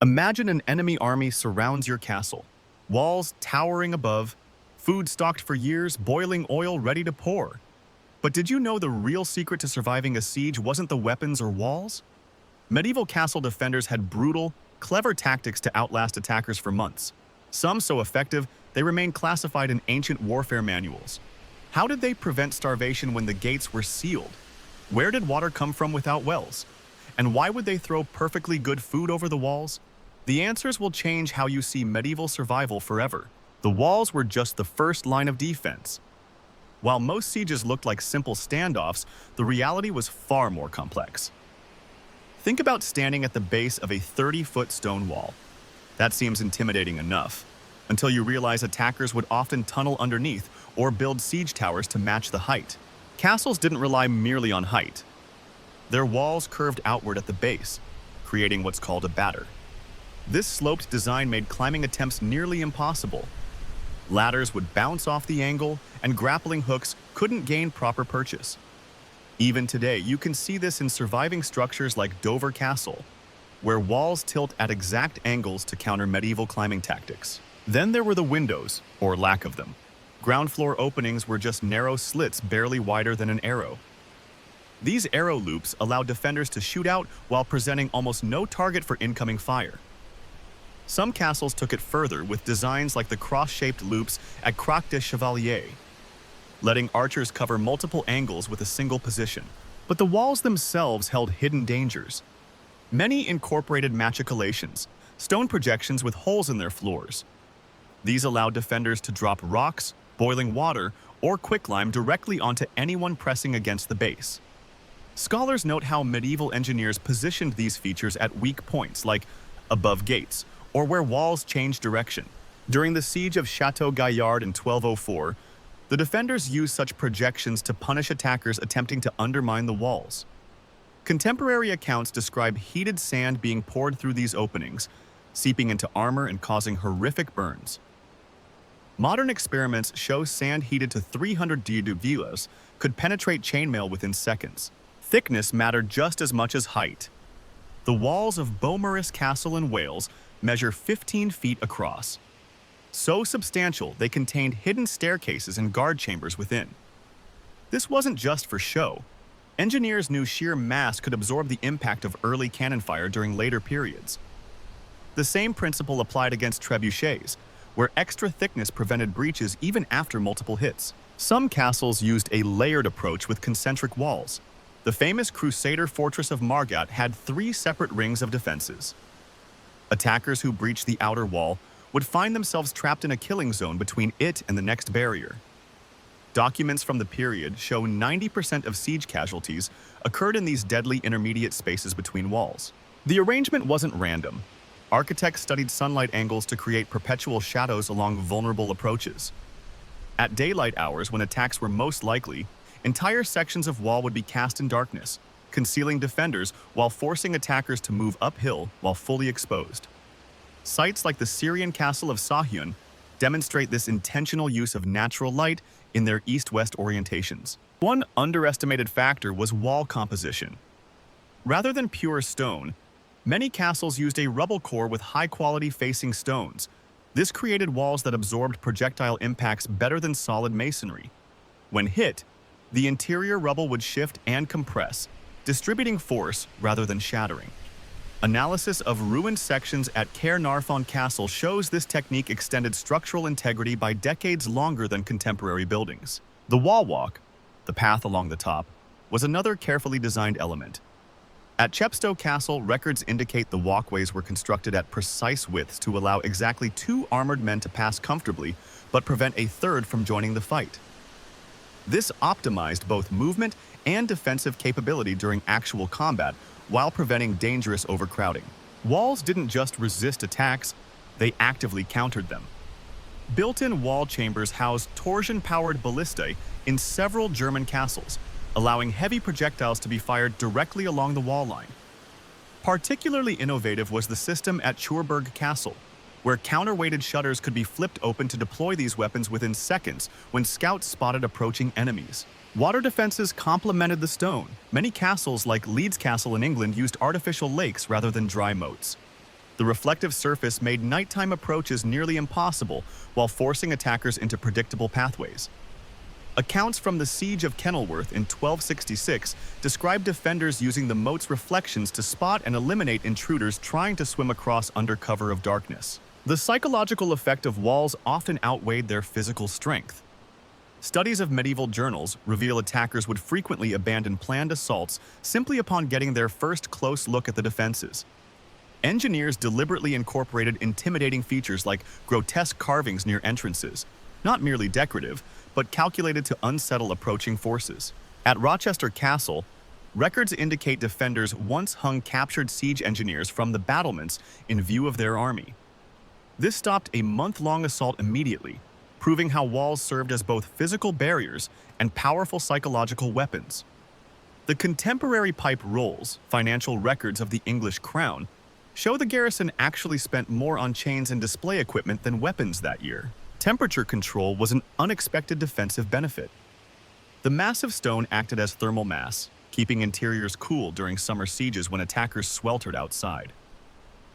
Imagine an enemy army surrounds your castle. Walls towering above, food stocked for years, boiling oil ready to pour. But did you know the real secret to surviving a siege wasn't the weapons or walls? Medieval castle defenders had brutal, clever tactics to outlast attackers for months. Some so effective, they remain classified in ancient warfare manuals. How did they prevent starvation when the gates were sealed? Where did water come from without wells? And why would they throw perfectly good food over the walls? The answers will change how you see medieval survival forever. The walls were just the first line of defense. While most sieges looked like simple standoffs, the reality was far more complex. Think about standing at the base of a 30-foot stone wall. That seems intimidating enough, until you realize attackers would often tunnel underneath or build siege towers to match the height. Castles didn't rely merely on height. Their walls curved outward at the base, creating what's called a batter. This sloped design made climbing attempts nearly impossible. Ladders would bounce off the angle, and grappling hooks couldn't gain proper purchase. Even today, you can see this in surviving structures like Dover Castle, where walls tilt at exact angles to counter medieval climbing tactics. Then there were the windows, or lack of them. Ground floor openings were just narrow slits barely wider than an arrow. These arrow loops allowed defenders to shoot out while presenting almost no target for incoming fire. Some castles took it further with designs like the cross-shaped loops at Croix de Chevalier, letting archers cover multiple angles with a single position. But the walls themselves held hidden dangers. Many incorporated machicolations, stone projections with holes in their floors. These allowed defenders to drop rocks, boiling water, or quicklime directly onto anyone pressing against the base. Scholars note how medieval engineers positioned these features at weak points, like above gates, or where walls changed direction. During the siege of Château Gaillard in 1204, the defenders used such projections to punish attackers attempting to undermine the walls. Contemporary accounts describe heated sand being poured through these openings, seeping into armor and causing horrific burns. Modern experiments show sand heated to 300 degrees could penetrate chainmail within seconds. Thickness mattered just as much as height. The walls of Beaumaris Castle in Wales measure 15 feet across. So substantial, they contained hidden staircases and guard chambers within. This wasn't just for show. Engineers knew sheer mass could absorb the impact of early cannon fire during later periods. The same principle applied against trebuchets, where extra thickness prevented breaches even after multiple hits. Some castles used a layered approach with concentric walls. The famous Crusader fortress of Margat had 3 separate rings of defenses. Attackers who breached the outer wall would find themselves trapped in a killing zone between it and the next barrier. Documents from the period show 90% of siege casualties occurred in these deadly intermediate spaces between walls. The arrangement wasn't random. Architects studied sunlight angles to create perpetual shadows along vulnerable approaches. At daylight hours, when attacks were most likely, entire sections of wall would be cast in darkness, concealing defenders while forcing attackers to move uphill while fully exposed. Sites like the Syrian castle of Sahyun demonstrate this intentional use of natural light in their east-west orientations. One underestimated factor was wall composition. Rather than pure stone, many castles used a rubble core with high-quality facing stones. This created walls that absorbed projectile impacts better than solid masonry. When hit, the interior rubble would shift and compress, distributing force rather than shattering. Analysis of ruined sections at Caernarfon Castle shows this technique extended structural integrity by decades longer than contemporary buildings. The wall walk, the path along the top, was another carefully designed element. At Chepstow Castle, records indicate the walkways were constructed at precise widths to allow exactly 2 armored men to pass comfortably, but prevent a third from joining the fight. This optimized both movement and defensive capability during actual combat, while preventing dangerous overcrowding. Walls didn't just resist attacks, they actively countered them. Built-in wall chambers housed torsion-powered ballistae in several German castles, allowing heavy projectiles to be fired directly along the wall line. Particularly innovative was the system at Churburg Castle, where counterweighted shutters could be flipped open to deploy these weapons within seconds when scouts spotted approaching enemies. Water defenses complemented the stone. Many castles, like Leeds Castle in England, used artificial lakes rather than dry moats. The reflective surface made nighttime approaches nearly impossible while forcing attackers into predictable pathways. Accounts from the Siege of Kenilworth in 1266 describe defenders using the moat's reflections to spot and eliminate intruders trying to swim across under cover of darkness. The psychological effect of walls often outweighed their physical strength. Studies of medieval journals reveal attackers would frequently abandon planned assaults simply upon getting their first close look at the defenses. Engineers deliberately incorporated intimidating features like grotesque carvings near entrances, not merely decorative, but calculated to unsettle approaching forces. At Rochester Castle, records indicate defenders once hung captured siege engineers from the battlements in view of their army. This stopped a month-long assault immediately, proving how walls served as both physical barriers and powerful psychological weapons. The contemporary pipe rolls, financial records of the English crown, show the garrison actually spent more on chains and display equipment than weapons that year. Temperature control was an unexpected defensive benefit. The massive stone acted as thermal mass, keeping interiors cool during summer sieges when attackers sweltered outside.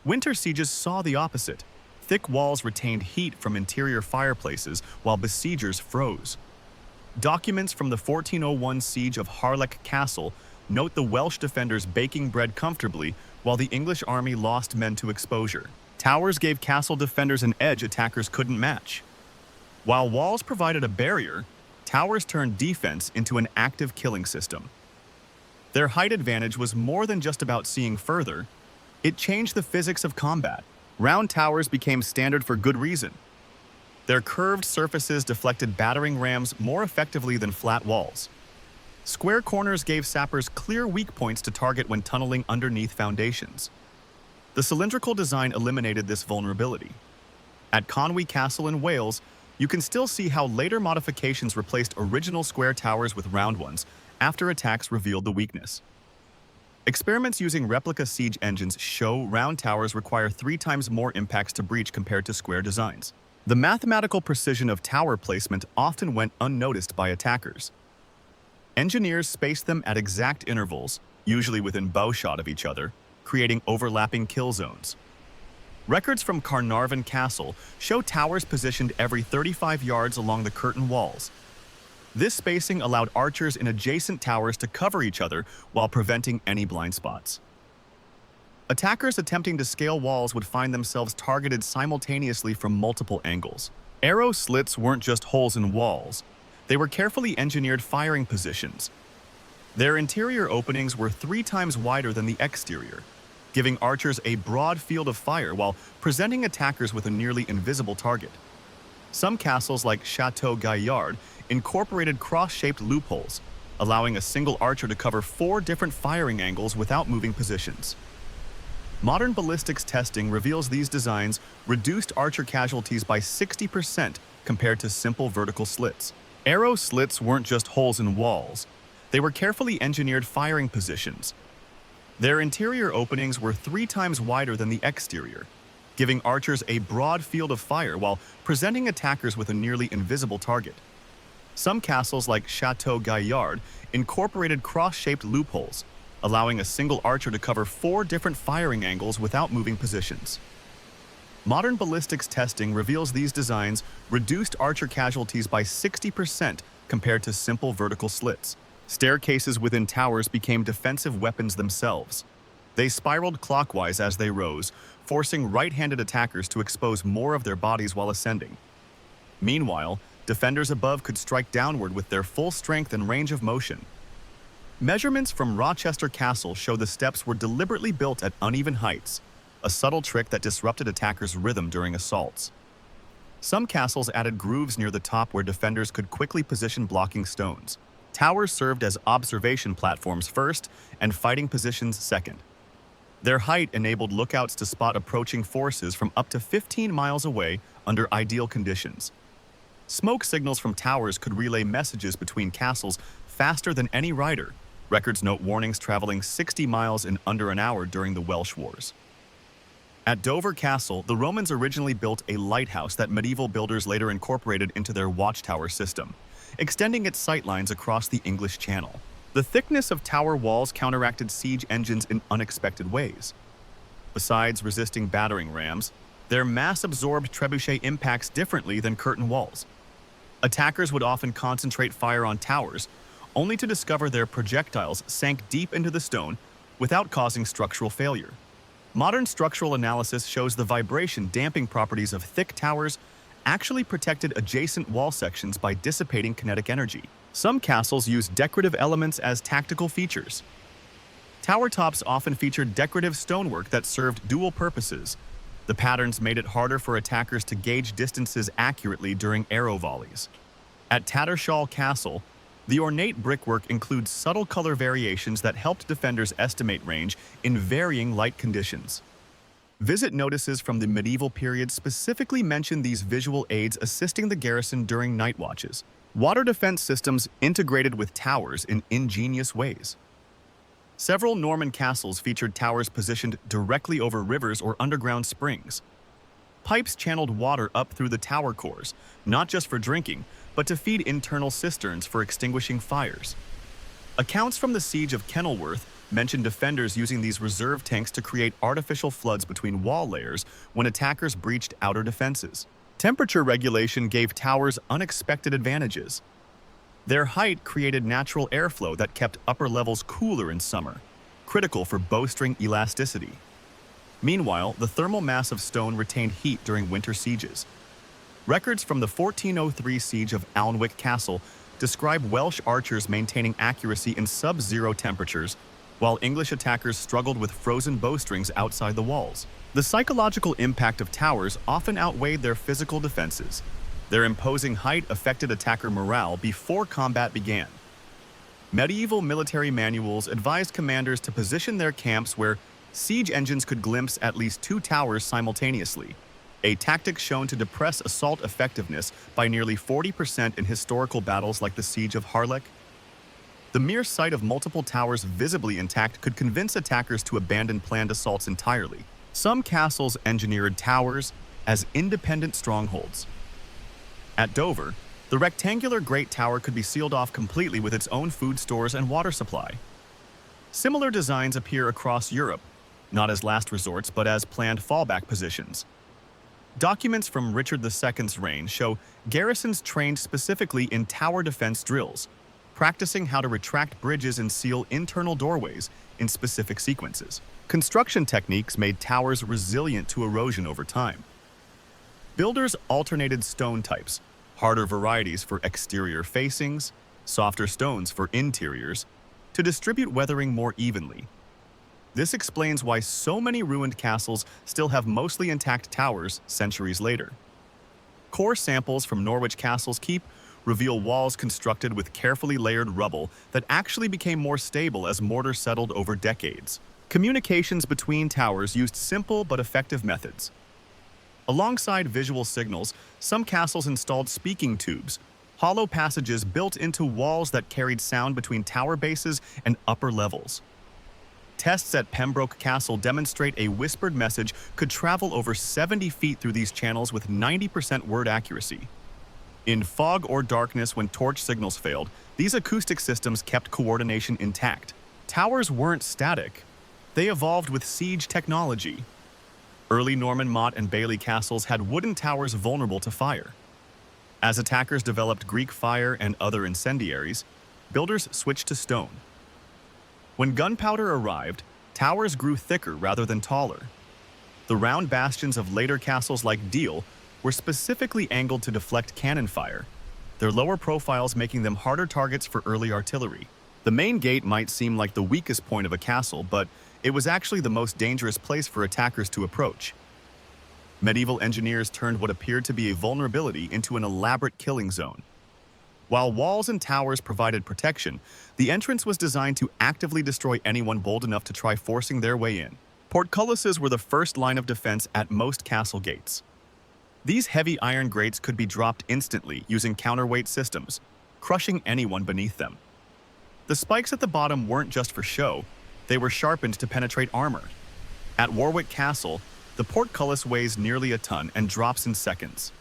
Winter sieges saw the opposite. Thick walls retained heat from interior fireplaces while besiegers froze. Documents from the 1401 siege of Harlech Castle note the Welsh defenders baking bread comfortably while the English army lost men to exposure. Towers gave castle defenders an edge attackers couldn't match. While walls provided a barrier, towers turned defense into an active killing system. Their height advantage was more than just about seeing further. It changed the physics of combat. Round towers became standard for good reason. Their curved surfaces deflected battering rams more effectively than flat walls. Square corners gave sappers clear weak points to target when tunneling underneath foundations. The cylindrical design eliminated this vulnerability. At Conwy Castle in Wales, you can still see how later modifications replaced original square towers with round ones after attacks revealed the weakness. Experiments using replica siege engines show round towers require 3 times more impacts to breach compared to square designs. The mathematical precision of tower placement often went unnoticed by attackers. Engineers spaced them at exact intervals, usually within bowshot of each other, creating overlapping kill zones. Records from Carnarvon Castle show towers positioned every 35 yards along the curtain walls. This spacing allowed archers in adjacent towers to cover each other while preventing any blind spots. Attackers attempting to scale walls would find themselves targeted simultaneously from multiple angles. Arrow slits weren't just holes in walls. They were carefully engineered firing positions. Their interior openings were 3 times wider than the exterior, giving archers a broad field of fire while presenting attackers with a nearly invisible target. Some castles like Chateau Gaillard incorporated cross-shaped loopholes, allowing a single archer to cover 4 different firing angles without moving positions. Modern ballistics testing reveals these designs reduced archer casualties by 60% compared to simple vertical slits. Arrow slits weren't just holes in walls. They were carefully engineered firing positions. Their interior openings were 3 times wider than the exterior, giving archers a broad field of fire while presenting attackers with a nearly invisible target. Some castles like Chateau Gaillard incorporated cross-shaped loopholes, allowing a single archer to cover 4 different firing angles without moving positions. Modern ballistics testing reveals these designs reduced archer casualties by 60% compared to simple vertical slits. Staircases within towers became defensive weapons themselves. They spiraled clockwise as they rose, forcing right-handed attackers to expose more of their bodies while ascending. Meanwhile, defenders above could strike downward with their full strength and range of motion. Measurements from Rochester Castle show the steps were deliberately built at uneven heights, a subtle trick that disrupted attackers' rhythm during assaults. Some castles added grooves near the top where defenders could quickly position blocking stones. Towers served as observation platforms first and fighting positions second. Their height enabled lookouts to spot approaching forces from up to 15 miles away under ideal conditions. Smoke signals from towers could relay messages between castles faster than any rider. Records note warnings traveling 60 miles in under an hour during the Welsh Wars. At Dover Castle, the Romans originally built a lighthouse that medieval builders later incorporated into their watchtower system, extending its sightlines across the English Channel. The thickness of tower walls counteracted siege engines in unexpected ways. Besides resisting battering rams, their mass-absorbed trebuchet impacts differently than curtain walls. Attackers would often concentrate fire on towers, only to discover their projectiles sank deep into the stone without causing structural failure. Modern structural analysis shows the vibration damping properties of thick towers actually protected adjacent wall sections by dissipating kinetic energy. Some castles use decorative elements as tactical features. Tower tops often featured decorative stonework that served dual purposes. The patterns made it harder for attackers to gauge distances accurately during arrow volleys. At Tattershall Castle, the ornate brickwork includes subtle color variations that helped defenders estimate range in varying light conditions. Visit notices from the medieval period specifically mention these visual aids assisting the garrison during night watches. Water defense systems integrated with towers in ingenious ways. Several Norman castles featured towers positioned directly over rivers or underground springs. Pipes channeled water up through the tower cores, not just for drinking, but to feed internal cisterns for extinguishing fires. Accounts from the Siege of Kenilworth mention defenders using these reserve tanks to create artificial floods between wall layers when attackers breached outer defenses. Temperature regulation gave towers unexpected advantages. Their height created natural airflow that kept upper levels cooler in summer, critical for bowstring elasticity. Meanwhile, the thermal mass of stone retained heat during winter sieges. Records from the 1403 siege of Alnwick Castle describe Welsh archers maintaining accuracy in sub-zero temperatures, while English attackers struggled with frozen bowstrings outside the walls. The psychological impact of towers often outweighed their physical defenses. Their imposing height affected attacker morale before combat began. Medieval military manuals advised commanders to position their camps where siege engines could glimpse at least 2 towers simultaneously, a tactic shown to depress assault effectiveness by nearly 40% in historical battles like the Siege of Harlech. The mere sight of multiple towers visibly intact could convince attackers to abandon planned assaults entirely. Some castles engineered towers as independent strongholds. At Dover, the rectangular Great Tower could be sealed off completely with its own food stores and water supply. Similar designs appear across Europe, not as last resorts but as planned fallback positions. Documents from Richard II's reign show garrisons trained specifically in tower defense drills, practicing how to retract bridges and seal internal doorways in specific sequences. Construction techniques made towers resilient to erosion over time. Builders alternated stone types, harder varieties for exterior facings, softer stones for interiors, to distribute weathering more evenly. This explains why so many ruined castles still have mostly intact towers centuries later. Core samples from Norwich Castle's keep reveal walls constructed with carefully layered rubble that actually became more stable as mortar settled over decades. Communications between towers used simple but effective methods. Alongside visual signals, some castles installed speaking tubes, hollow passages built into walls that carried sound between tower bases and upper levels. Tests at Pembroke Castle demonstrate a whispered message could travel over 70 feet through these channels with 90% word accuracy. In fog or darkness when torch signals failed, these acoustic systems kept coordination intact. Towers weren't static. They evolved with siege technology. Early Norman motte and bailey castles had wooden towers vulnerable to fire. As attackers developed Greek fire and other incendiaries, builders switched to stone. When gunpowder arrived, towers grew thicker rather than taller. The round bastions of later castles like Deal were specifically angled to deflect cannon fire, their lower profiles making them harder targets for early artillery. The main gate might seem like the weakest point of a castle, but it was actually the most dangerous place for attackers to approach. Medieval engineers turned what appeared to be a vulnerability into an elaborate killing zone. While walls and towers provided protection, the entrance was designed to actively destroy anyone bold enough to try forcing their way in. Portcullises were the first line of defense at most castle gates. These heavy iron grates could be dropped instantly using counterweight systems, crushing anyone beneath them. The spikes at the bottom weren't just for show, they were sharpened to penetrate armor. At Warwick Castle, the portcullis weighs nearly a ton and drops in seconds.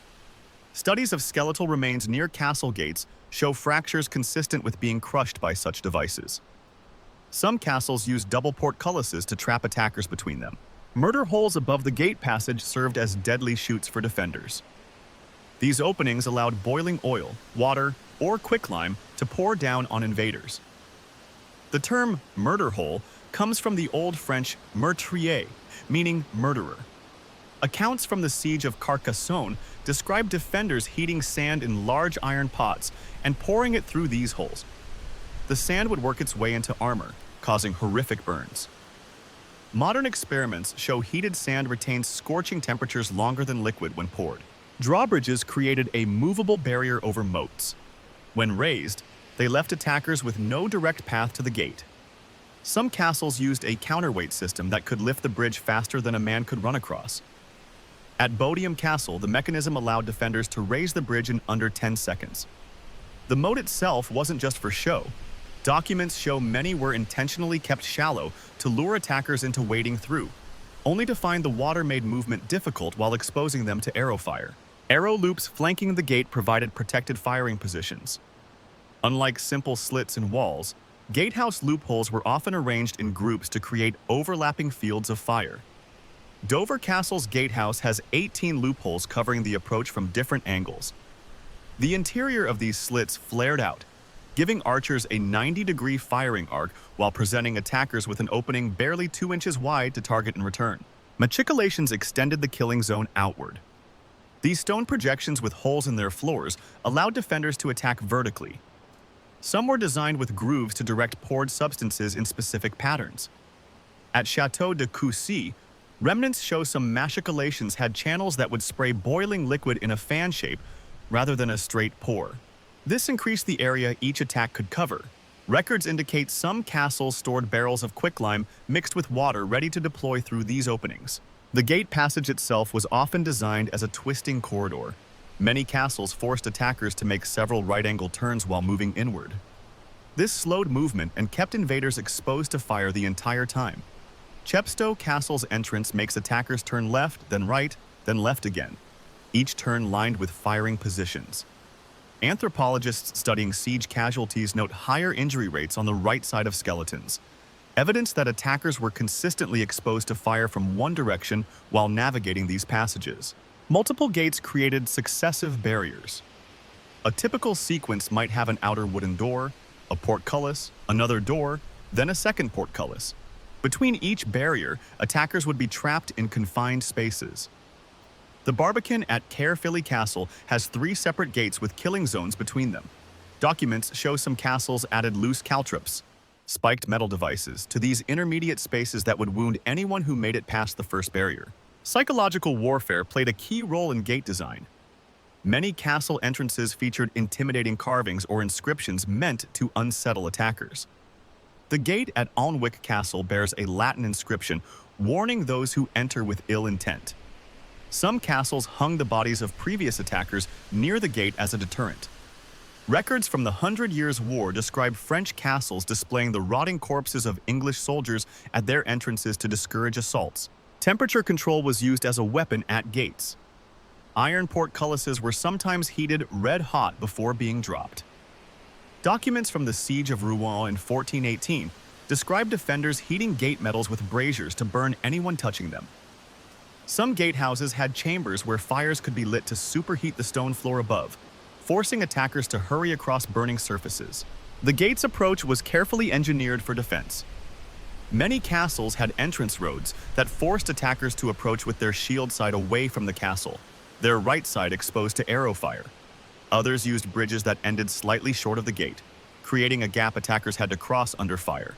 Studies of skeletal remains near castle gates show fractures consistent with being crushed by such devices. Some castles use double portcullises to trap attackers between them. Murder holes above the gate passage served as deadly chutes for defenders. These openings allowed boiling oil, water, or quicklime to pour down on invaders. The term murder hole comes from the Old French meurtrier, meaning murderer. Accounts from the siege of Carcassonne describe defenders heating sand in large iron pots and pouring it through these holes. The sand would work its way into armor, causing horrific burns. Modern experiments show heated sand retains scorching temperatures longer than liquid when poured. Drawbridges created a movable barrier over moats. When raised, they left attackers with no direct path to the gate. Some castles used a counterweight system that could lift the bridge faster than a man could run across. At Bodiam Castle, the mechanism allowed defenders to raise the bridge in under 10 seconds. The moat itself wasn't just for show. Documents show many were intentionally kept shallow to lure attackers into wading through, only to find the water made movement difficult while exposing them to arrow fire. Arrow loops flanking the gate provided protected firing positions. Unlike simple slits in walls, gatehouse loopholes were often arranged in groups to create overlapping fields of fire. Dover Castle's gatehouse has 18 loopholes covering the approach from different angles. The interior of these slits flared out, giving archers a 90-degree firing arc while presenting attackers with an opening barely 2 inches wide to target in return. Machicolations extended the killing zone outward. These stone projections with holes in their floors allowed defenders to attack vertically. Some were designed with grooves to direct poured substances in specific patterns. At Château de Coucy, remnants show some machicolations had channels that would spray boiling liquid in a fan shape rather than a straight pour. This increased the area each attack could cover. Records indicate some castles stored barrels of quicklime mixed with water ready to deploy through these openings. The gate passage itself was often designed as a twisting corridor. Many castles forced attackers to make several right-angle turns while moving inward. This slowed movement and kept invaders exposed to fire the entire time. Chepstow Castle's entrance makes attackers turn left, then right, then left again, each turn lined with firing positions. Anthropologists studying siege casualties note higher injury rates on the right side of skeletons, evidence that attackers were consistently exposed to fire from one direction while navigating these passages. Multiple gates created successive barriers. A typical sequence might have an outer wooden door, a portcullis, another door, then a second portcullis. Between each barrier, attackers would be trapped in confined spaces. The Barbican at Caerphilly Castle has 3 separate gates with killing zones between them. Documents show some castles added loose caltrops, spiked metal devices, to these intermediate spaces that would wound anyone who made it past the first barrier. Psychological warfare played a key role in gate design. Many castle entrances featured intimidating carvings or inscriptions meant to unsettle attackers. The gate at Alnwick Castle bears a Latin inscription warning those who enter with ill intent. Some castles hung the bodies of previous attackers near the gate as a deterrent. Records from the 100 Years' War describe French castles displaying the rotting corpses of English soldiers at their entrances to discourage assaults. Temperature control was used as a weapon at gates. Iron portcullises were sometimes heated red hot before being dropped. Documents from the Siege of Rouen in 1418 describe defenders heating gate metals with braziers to burn anyone touching them. Some gatehouses had chambers where fires could be lit to superheat the stone floor above, forcing attackers to hurry across burning surfaces. The gate's approach was carefully engineered for defense. Many castles had entrance roads that forced attackers to approach with their shield side away from the castle, their right side exposed to arrow fire. Others used bridges that ended slightly short of the gate, creating a gap attackers had to cross under fire.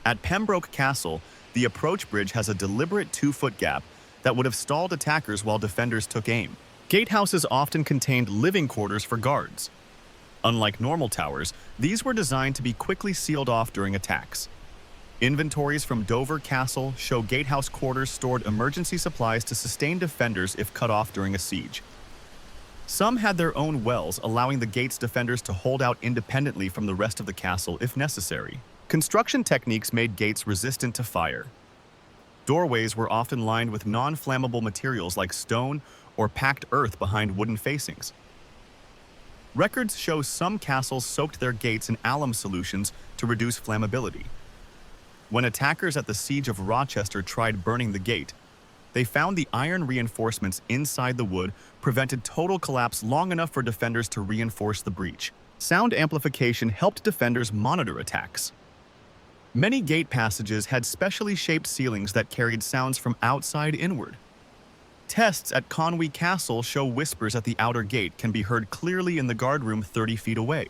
At Pembroke Castle, the approach bridge has a deliberate 2-foot gap that would have stalled attackers while defenders took aim. Gatehouses often contained living quarters for guards. Unlike normal towers, these were designed to be quickly sealed off during attacks. Inventories from Dover Castle show gatehouse quarters stored emergency supplies to sustain defenders if cut off during a siege. Some had their own wells, allowing the gate's defenders to hold out independently from the rest of the castle if necessary. Construction techniques made gates resistant to fire. Doorways were often lined with non-flammable materials like stone or packed earth behind wooden facings. Records show some castles soaked their gates in alum solutions to reduce flammability. When attackers at the Siege of Rochester tried burning the gate, they found the iron reinforcements inside the wood prevented total collapse long enough for defenders to reinforce the breach. Sound amplification helped defenders monitor attacks. Many gate passages had specially shaped ceilings that carried sounds from outside inward. Tests at Conwy Castle show whispers at the outer gate can be heard clearly in the guardroom 30 feet away.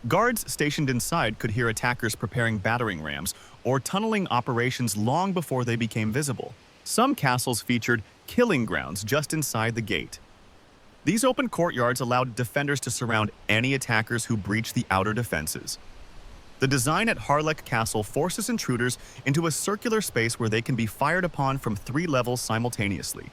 Guards stationed inside could hear attackers preparing battering rams or tunneling operations long before they became visible. Some castles featured killing grounds just inside the gate. These open courtyards allowed defenders to surround any attackers who breached the outer defenses. The design at Harlech Castle forces intruders into a circular space where they can be fired upon from 3 levels simultaneously.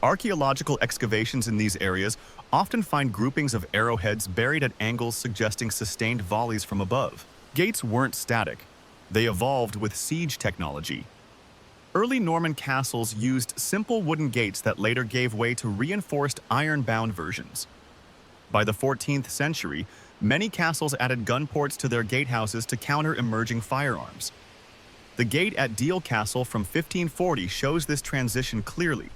Archaeological excavations in these areas often find groupings of arrowheads buried at angles suggesting sustained volleys from above. Gates weren't static. They evolved with siege technology. Early Norman castles used simple wooden gates that later gave way to reinforced iron-bound versions. By the 14th century, many castles added gun ports to their gatehouses to counter emerging firearms. The gate at Deal Castle from 1540 shows this transition clearly,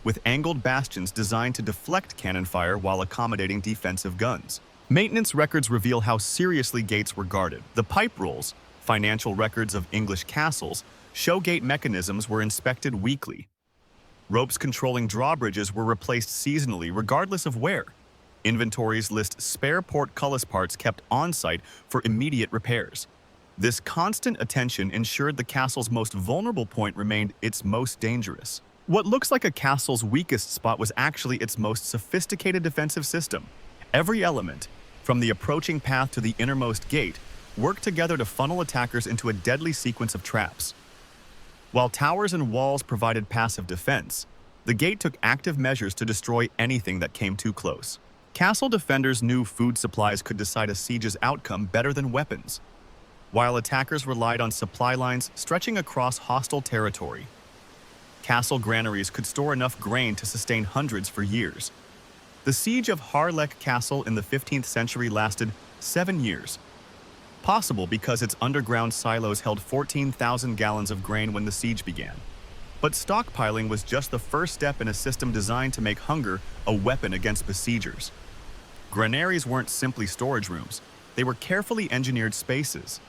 with angled bastions designed to deflect cannon fire while accommodating defensive guns. Maintenance records reveal how seriously gates were guarded. The pipe rolls, financial records of English castles, show gate mechanisms were inspected weekly. Ropes controlling drawbridges were replaced seasonally regardless of where. Inventories list spare portcullis parts kept on-site for immediate repairs. This constant attention ensured the castle's most vulnerable point remained its most dangerous. What looks like a castle's weakest spot was actually its most sophisticated defensive system. Every element, from the approaching path to the innermost gate, worked together to funnel attackers into a deadly sequence of traps. While towers and walls provided passive defense, the gate took active measures to destroy anything that came too close. Castle defenders knew food supplies could decide a siege's outcome better than weapons, while attackers relied on supply lines stretching across hostile territory. Castle granaries could store enough grain to sustain hundreds for years. The siege of Harlech Castle in the 15th century lasted 7 years, possible because its underground silos held 14,000 gallons of grain when the siege began. But stockpiling was just the first step in a system designed to make hunger a weapon against besiegers. Granaries weren't simply storage rooms, they were carefully engineered spaces.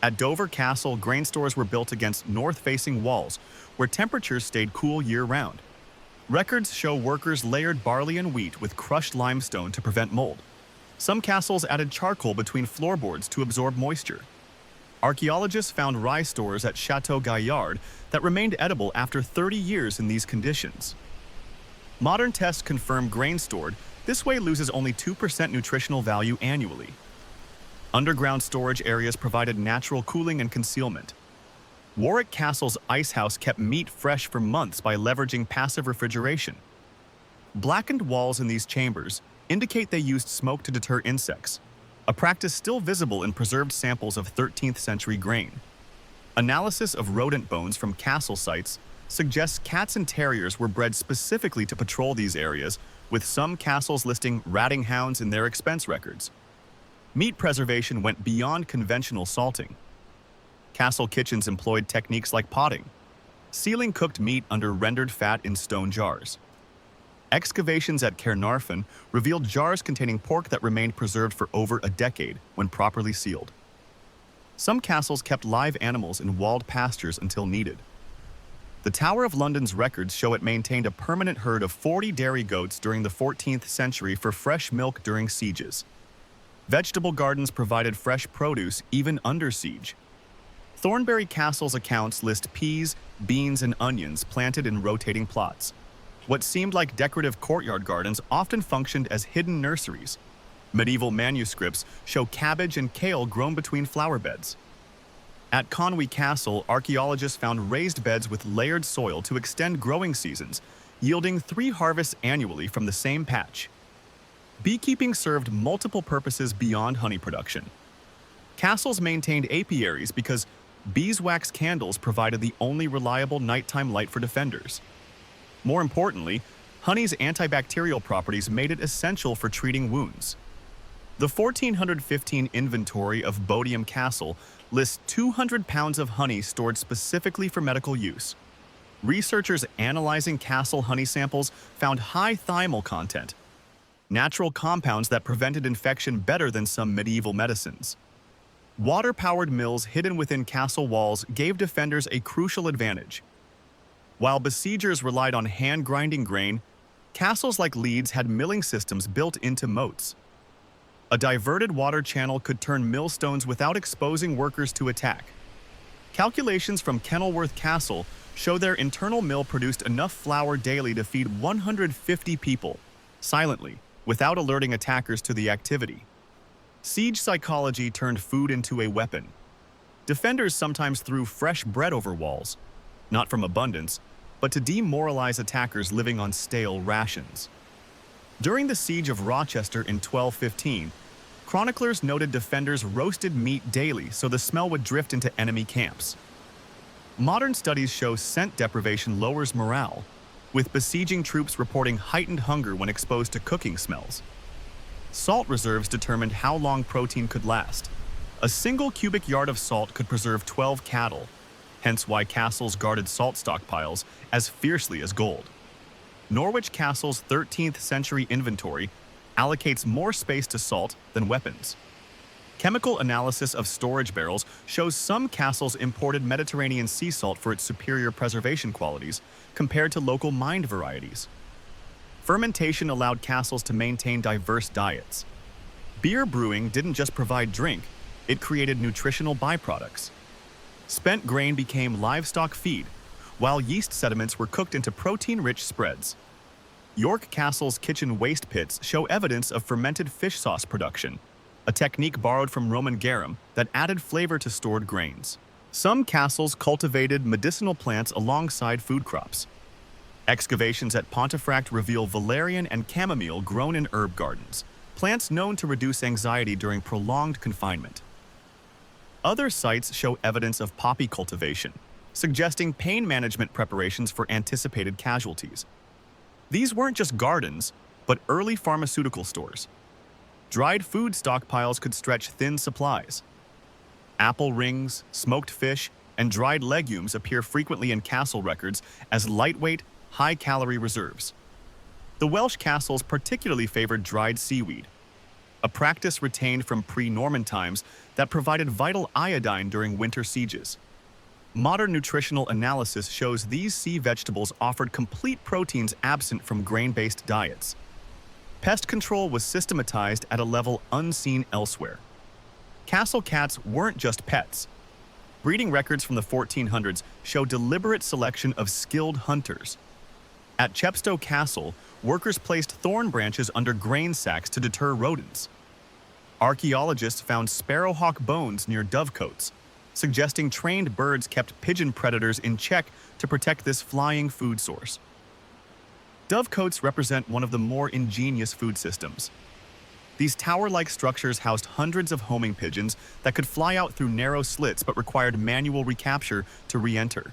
At Dover Castle, grain stores were built against north-facing walls, where temperatures stayed cool year-round. Records show workers layered barley and wheat with crushed limestone to prevent mold. Some castles added charcoal between floorboards to absorb moisture. Archaeologists found rye stores at Chateau Gaillard that remained edible after 30 years in these conditions. Modern tests confirm grain stored this way loses only 2% nutritional value annually. Underground storage areas provided natural cooling and concealment. Warwick Castle's ice house kept meat fresh for months by leveraging passive refrigeration. Blackened walls in these chambers indicate they used smoke to deter insects, a practice still visible in preserved samples of 13th century grain. Analysis of rodent bones from castle sites suggests cats and terriers were bred specifically to patrol these areas, with some castles listing ratting hounds in their expense records. Meat preservation went beyond conventional salting. Castle kitchens employed techniques like potting, sealing cooked meat under rendered fat in stone jars. Excavations at Caernarfon revealed jars containing pork that remained preserved for over a decade when properly sealed. Some castles kept live animals in walled pastures until needed. The Tower of London's records show it maintained a permanent herd of 40 dairy goats during the 14th century for fresh milk during sieges. Vegetable gardens provided fresh produce even under siege. Thornbury Castle's accounts list peas, beans, and onions planted in rotating plots. What seemed like decorative courtyard gardens often functioned as hidden nurseries. Medieval manuscripts show cabbage and kale grown between flower beds. At Conwy Castle, archaeologists found raised beds with layered soil to extend growing seasons, yielding 3 harvests annually from the same patch. Beekeeping served multiple purposes beyond honey production. Castles maintained apiaries because beeswax candles provided the only reliable nighttime light for defenders. More importantly, honey's antibacterial properties made it essential for treating wounds. The 1415 inventory of Bodiam Castle lists 200 pounds of honey stored specifically for medical use. Researchers analyzing castle honey samples found high thymol content, natural compounds that prevented infection better than some medieval medicines. Water-powered mills hidden within castle walls gave defenders a crucial advantage. While besiegers relied on hand-grinding grain, castles like Leeds had milling systems built into moats. A diverted water channel could turn millstones without exposing workers to attack. Calculations from Kenilworth Castle show their internal mill produced enough flour daily to feed 150 people, silently, without alerting attackers to the activity. Siege psychology turned food into a weapon. Defenders sometimes threw fresh bread over walls, not from abundance, but to demoralize attackers living on stale rations. During the siege of Rochester in 1215, chroniclers noted defenders roasted meat daily so the smell would drift into enemy camps. Modern studies show scent deprivation lowers morale, with besieging troops reporting heightened hunger when exposed to cooking smells. Salt reserves determined how long protein could last. A single cubic yard of salt could preserve 12 cattle, hence why castles guarded salt stockpiles as fiercely as gold. Norwich Castle's 13th century inventory allocates more space to salt than weapons. Chemical analysis of storage barrels shows some castles imported Mediterranean sea salt for its superior preservation qualities compared to local mined varieties. Fermentation allowed castles to maintain diverse diets. Beer brewing didn't just provide drink, it created nutritional byproducts. Spent grain became livestock feed, while yeast sediments were cooked into protein-rich spreads. York Castle's kitchen waste pits show evidence of fermented fish sauce production, a technique borrowed from Roman garum that added flavor to stored grains. Some castles cultivated medicinal plants alongside food crops. Excavations at Pontefract reveal valerian and chamomile grown in herb gardens, plants known to reduce anxiety during prolonged confinement. Other sites show evidence of poppy cultivation, suggesting pain management preparations for anticipated casualties. These weren't just gardens, but early pharmaceutical stores. Dried food stockpiles could stretch thin supplies. Apple rings, smoked fish, and dried legumes appear frequently in castle records as lightweight, high-calorie reserves. The Welsh castles particularly favored dried seaweed, a practice retained from pre-Norman times that provided vital iodine during winter sieges. Modern nutritional analysis shows these sea vegetables offered complete proteins absent from grain-based diets. Pest control was systematized at a level unseen elsewhere. Castle cats weren't just pets. Breeding records from the 1400s show deliberate selection of skilled hunters. At Chepstow Castle, workers placed thorn branches under grain sacks to deter rodents. Archaeologists found sparrowhawk bones near dovecotes, suggesting trained birds kept pigeon predators in check to protect this flying food source. Dovecotes represent one of the more ingenious food systems. These tower-like structures housed hundreds of homing pigeons that could fly out through narrow slits but required manual recapture to re-enter.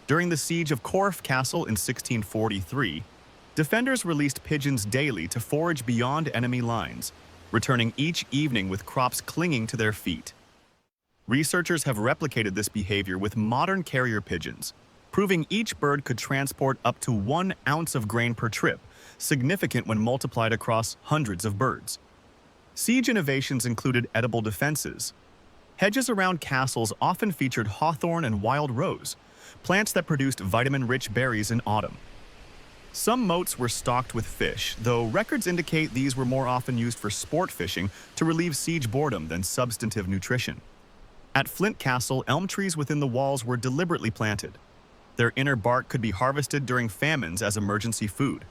During the siege of Corfe Castle in 1643, defenders released pigeons daily to forage beyond enemy lines, returning each evening with crops clinging to their feet. Researchers have replicated this behavior with modern carrier pigeons, proving each bird could transport up to 1 ounce of grain per trip, significant when multiplied across hundreds of birds. Siege innovations included edible defenses. Hedges around castles often featured hawthorn and wild rose, plants that produced vitamin-rich berries in autumn. Some moats were stocked with fish, though records indicate these were more often used for sport fishing to relieve siege boredom than substantive nutrition. At Flint Castle, elm trees within the walls were deliberately planted. Their inner bark could be harvested during famines as emergency food.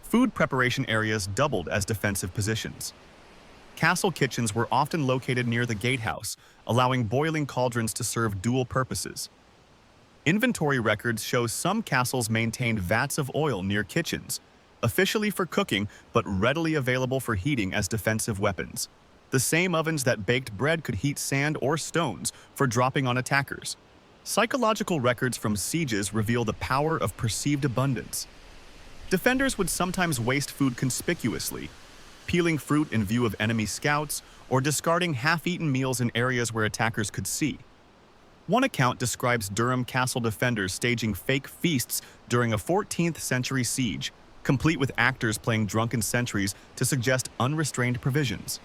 Food preparation areas doubled as defensive positions. Castle kitchens were often located near the gatehouse, allowing boiling cauldrons to serve dual purposes. Inventory records show some castles maintained vats of oil near kitchens, officially for cooking but readily available for heating as defensive weapons. The same ovens that baked bread could heat sand or stones for dropping on attackers. Psychological records from sieges reveal the power of perceived abundance. Defenders would sometimes waste food conspicuously, peeling fruit in view of enemy scouts, or discarding half-eaten meals in areas where attackers could see. One account describes Durham castle defenders staging fake feasts during a 14th century siege, complete with actors playing drunken sentries to suggest unrestrained provisions.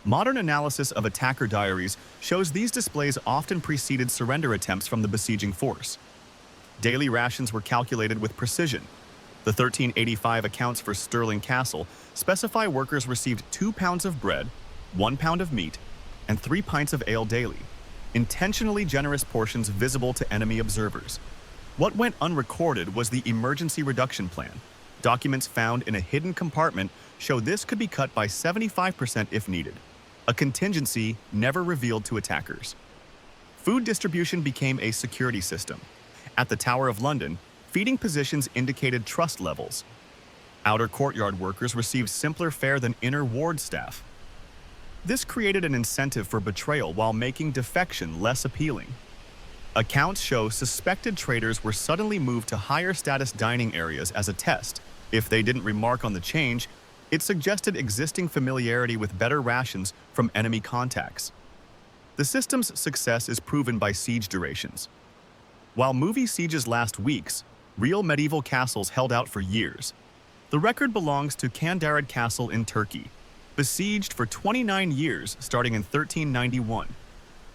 Modern analysis of attacker diaries shows these displays often preceded surrender attempts from the besieging force. Daily rations were calculated with precision. The 1385 accounts for Stirling Castle specify workers received 2 pounds of bread, 1 pound of meat, and 3 pints of ale daily, intentionally generous portions visible to enemy observers. What went unrecorded was the emergency reduction plan. Documents found in a hidden compartment show this could be cut by 75% if needed, a contingency never revealed to attackers. Food distribution became a security system. At the Tower of London, feeding positions indicated trust levels. Outer courtyard workers received simpler fare than inner ward staff. This created an incentive for betrayal while making defection less appealing. Accounts show suspected traitors were suddenly moved to higher status dining areas as a test. If they didn't remark on the change, it suggested existing familiarity with better rations from enemy contacts. The system's success is proven by siege durations. While movie sieges last weeks, real medieval castles held out for years. The record belongs to Kandarid Castle in Turkey, besieged for 29 years starting in 1391.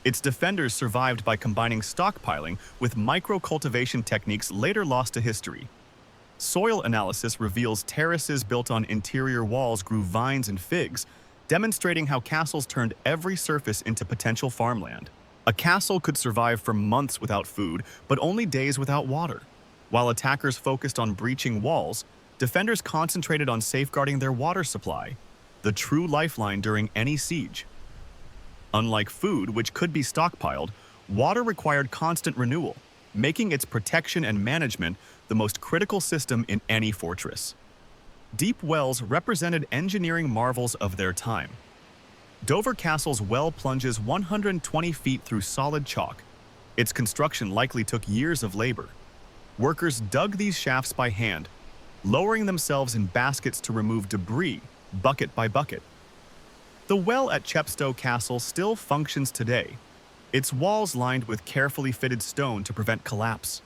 Its defenders survived by combining stockpiling with micro-cultivation techniques later lost to history. Soil analysis reveals terraces built on interior walls grew vines and figs, demonstrating how castles turned every surface into potential farmland. A castle could survive for months without food, but only days without water. While attackers focused on breaching walls, defenders concentrated on safeguarding their water supply, the true lifeline during any siege. Unlike food, which could be stockpiled, water required constant renewal, making its protection and management the most critical system in any fortress. Deep wells represented engineering marvels of their time. Dover Castle's well plunges 120 feet through solid chalk. Its construction likely took years of labor. Workers dug these shafts by hand, lowering themselves in baskets to remove debris, bucket by bucket. The well at Chepstow Castle still functions today, its walls lined with carefully fitted stone to prevent collapse.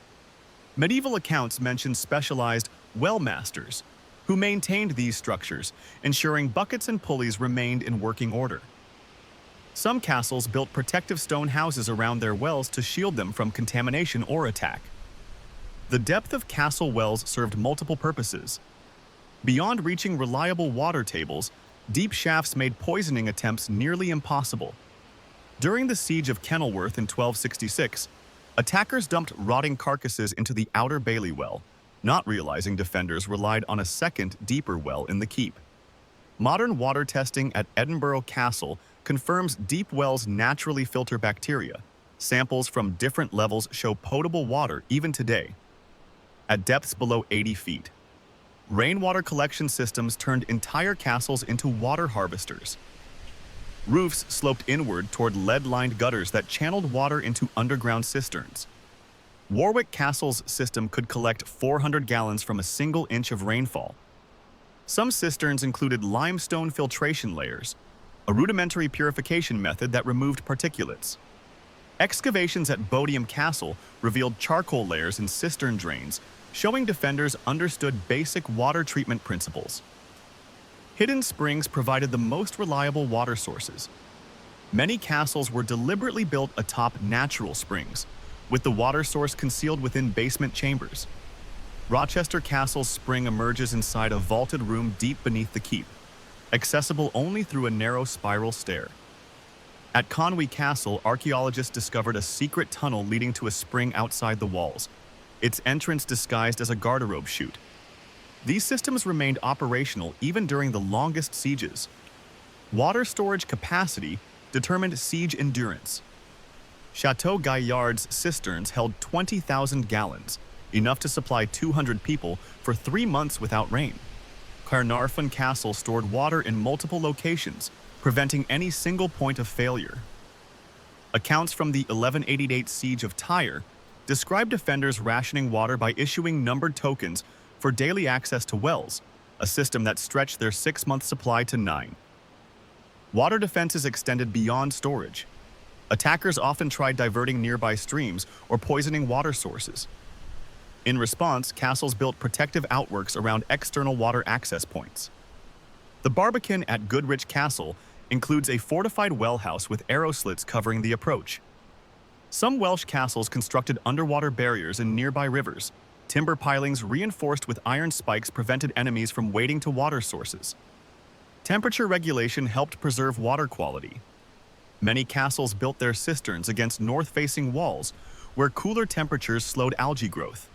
Medieval accounts mention specialized well masters who maintained these structures, ensuring buckets and pulleys remained in working order. Some castles built protective stone houses around their wells to shield them from contamination or attack. The depth of castle wells served multiple purposes. Beyond reaching reliable water tables, deep shafts made poisoning attempts nearly impossible. During the siege of Kenilworth in 1266, attackers dumped rotting carcasses into the outer Bailey well, not realizing defenders relied on a second, deeper well in the keep. Modern water testing at Edinburgh Castle confirms deep wells naturally filter bacteria. Samples from different levels show potable water even today. At depths below 80 feet, rainwater collection systems turned entire castles into water harvesters. Roofs sloped inward toward lead-lined gutters that channeled water into underground cisterns. Warwick Castle's system could collect 400 gallons from a single inch of rainfall. Some cisterns included limestone filtration layers, a rudimentary purification method that removed particulates. Excavations at Bodiam Castle revealed charcoal layers in cistern drains, showing defenders understood basic water treatment principles. Hidden springs provided the most reliable water sources. Many castles were deliberately built atop natural springs, with the water source concealed within basement chambers. Rochester Castle's spring emerges inside a vaulted room deep beneath the keep, accessible only through a narrow spiral stair. At Conwy Castle, archaeologists discovered a secret tunnel leading to a spring outside the walls, its entrance disguised as a garderobe chute. These systems remained operational even during the longest sieges. Water storage capacity determined siege endurance. Chateau Gaillard's cisterns held 20,000 gallons, enough to supply 200 people for 3 months without rain. Caernarfon Castle stored water in multiple locations, preventing any single point of failure. Accounts from the 1188 siege of Tyre describe defenders rationing water by issuing numbered tokens for daily access to wells, a system that stretched their 6-month supply to 9. Water defenses extended beyond storage. Attackers often tried diverting nearby streams or poisoning water sources. In response, castles built protective outworks around external water access points. The barbican at Goodrich Castle includes a fortified well house with arrow slits covering the approach. Some Welsh castles constructed underwater barriers in nearby rivers. Timber pilings reinforced with iron spikes prevented enemies from wading to water sources. Temperature regulation helped preserve water quality. Many castles built their cisterns against north-facing walls, where cooler temperatures slowed algae growth.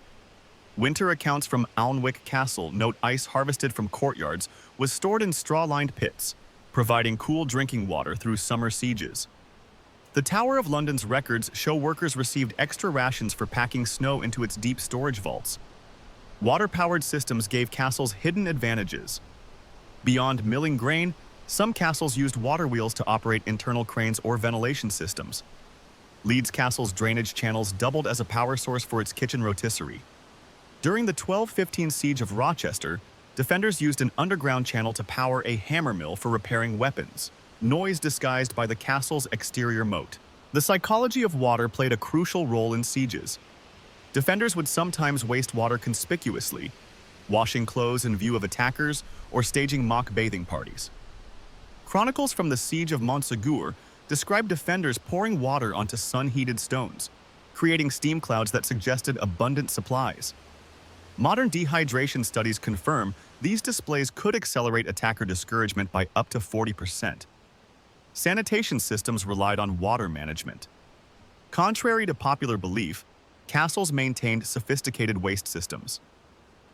Winter accounts from Alnwick Castle note ice harvested from courtyards was stored in straw-lined pits, providing cool drinking water through summer sieges. The Tower of London's records show workers received extra rations for packing snow into its deep storage vaults. Water-powered systems gave castles hidden advantages. Beyond milling grain, some castles used water wheels to operate internal cranes or ventilation systems. Leeds Castle's drainage channels doubled as a power source for its kitchen rotisserie. During the 1215 siege of Rochester, defenders used an underground channel to power a hammer mill for repairing weapons, noise disguised by the castle's exterior moat. The psychology of water played a crucial role in sieges. Defenders would sometimes waste water conspicuously, washing clothes in view of attackers or staging mock bathing parties. Chronicles from the Siege of Montsegur describe defenders pouring water onto sun-heated stones, creating steam clouds that suggested abundant supplies. Modern dehydration studies confirm these displays could accelerate attacker discouragement by up to 40%. Sanitation systems relied on water management. Contrary to popular belief, castles maintained sophisticated waste systems.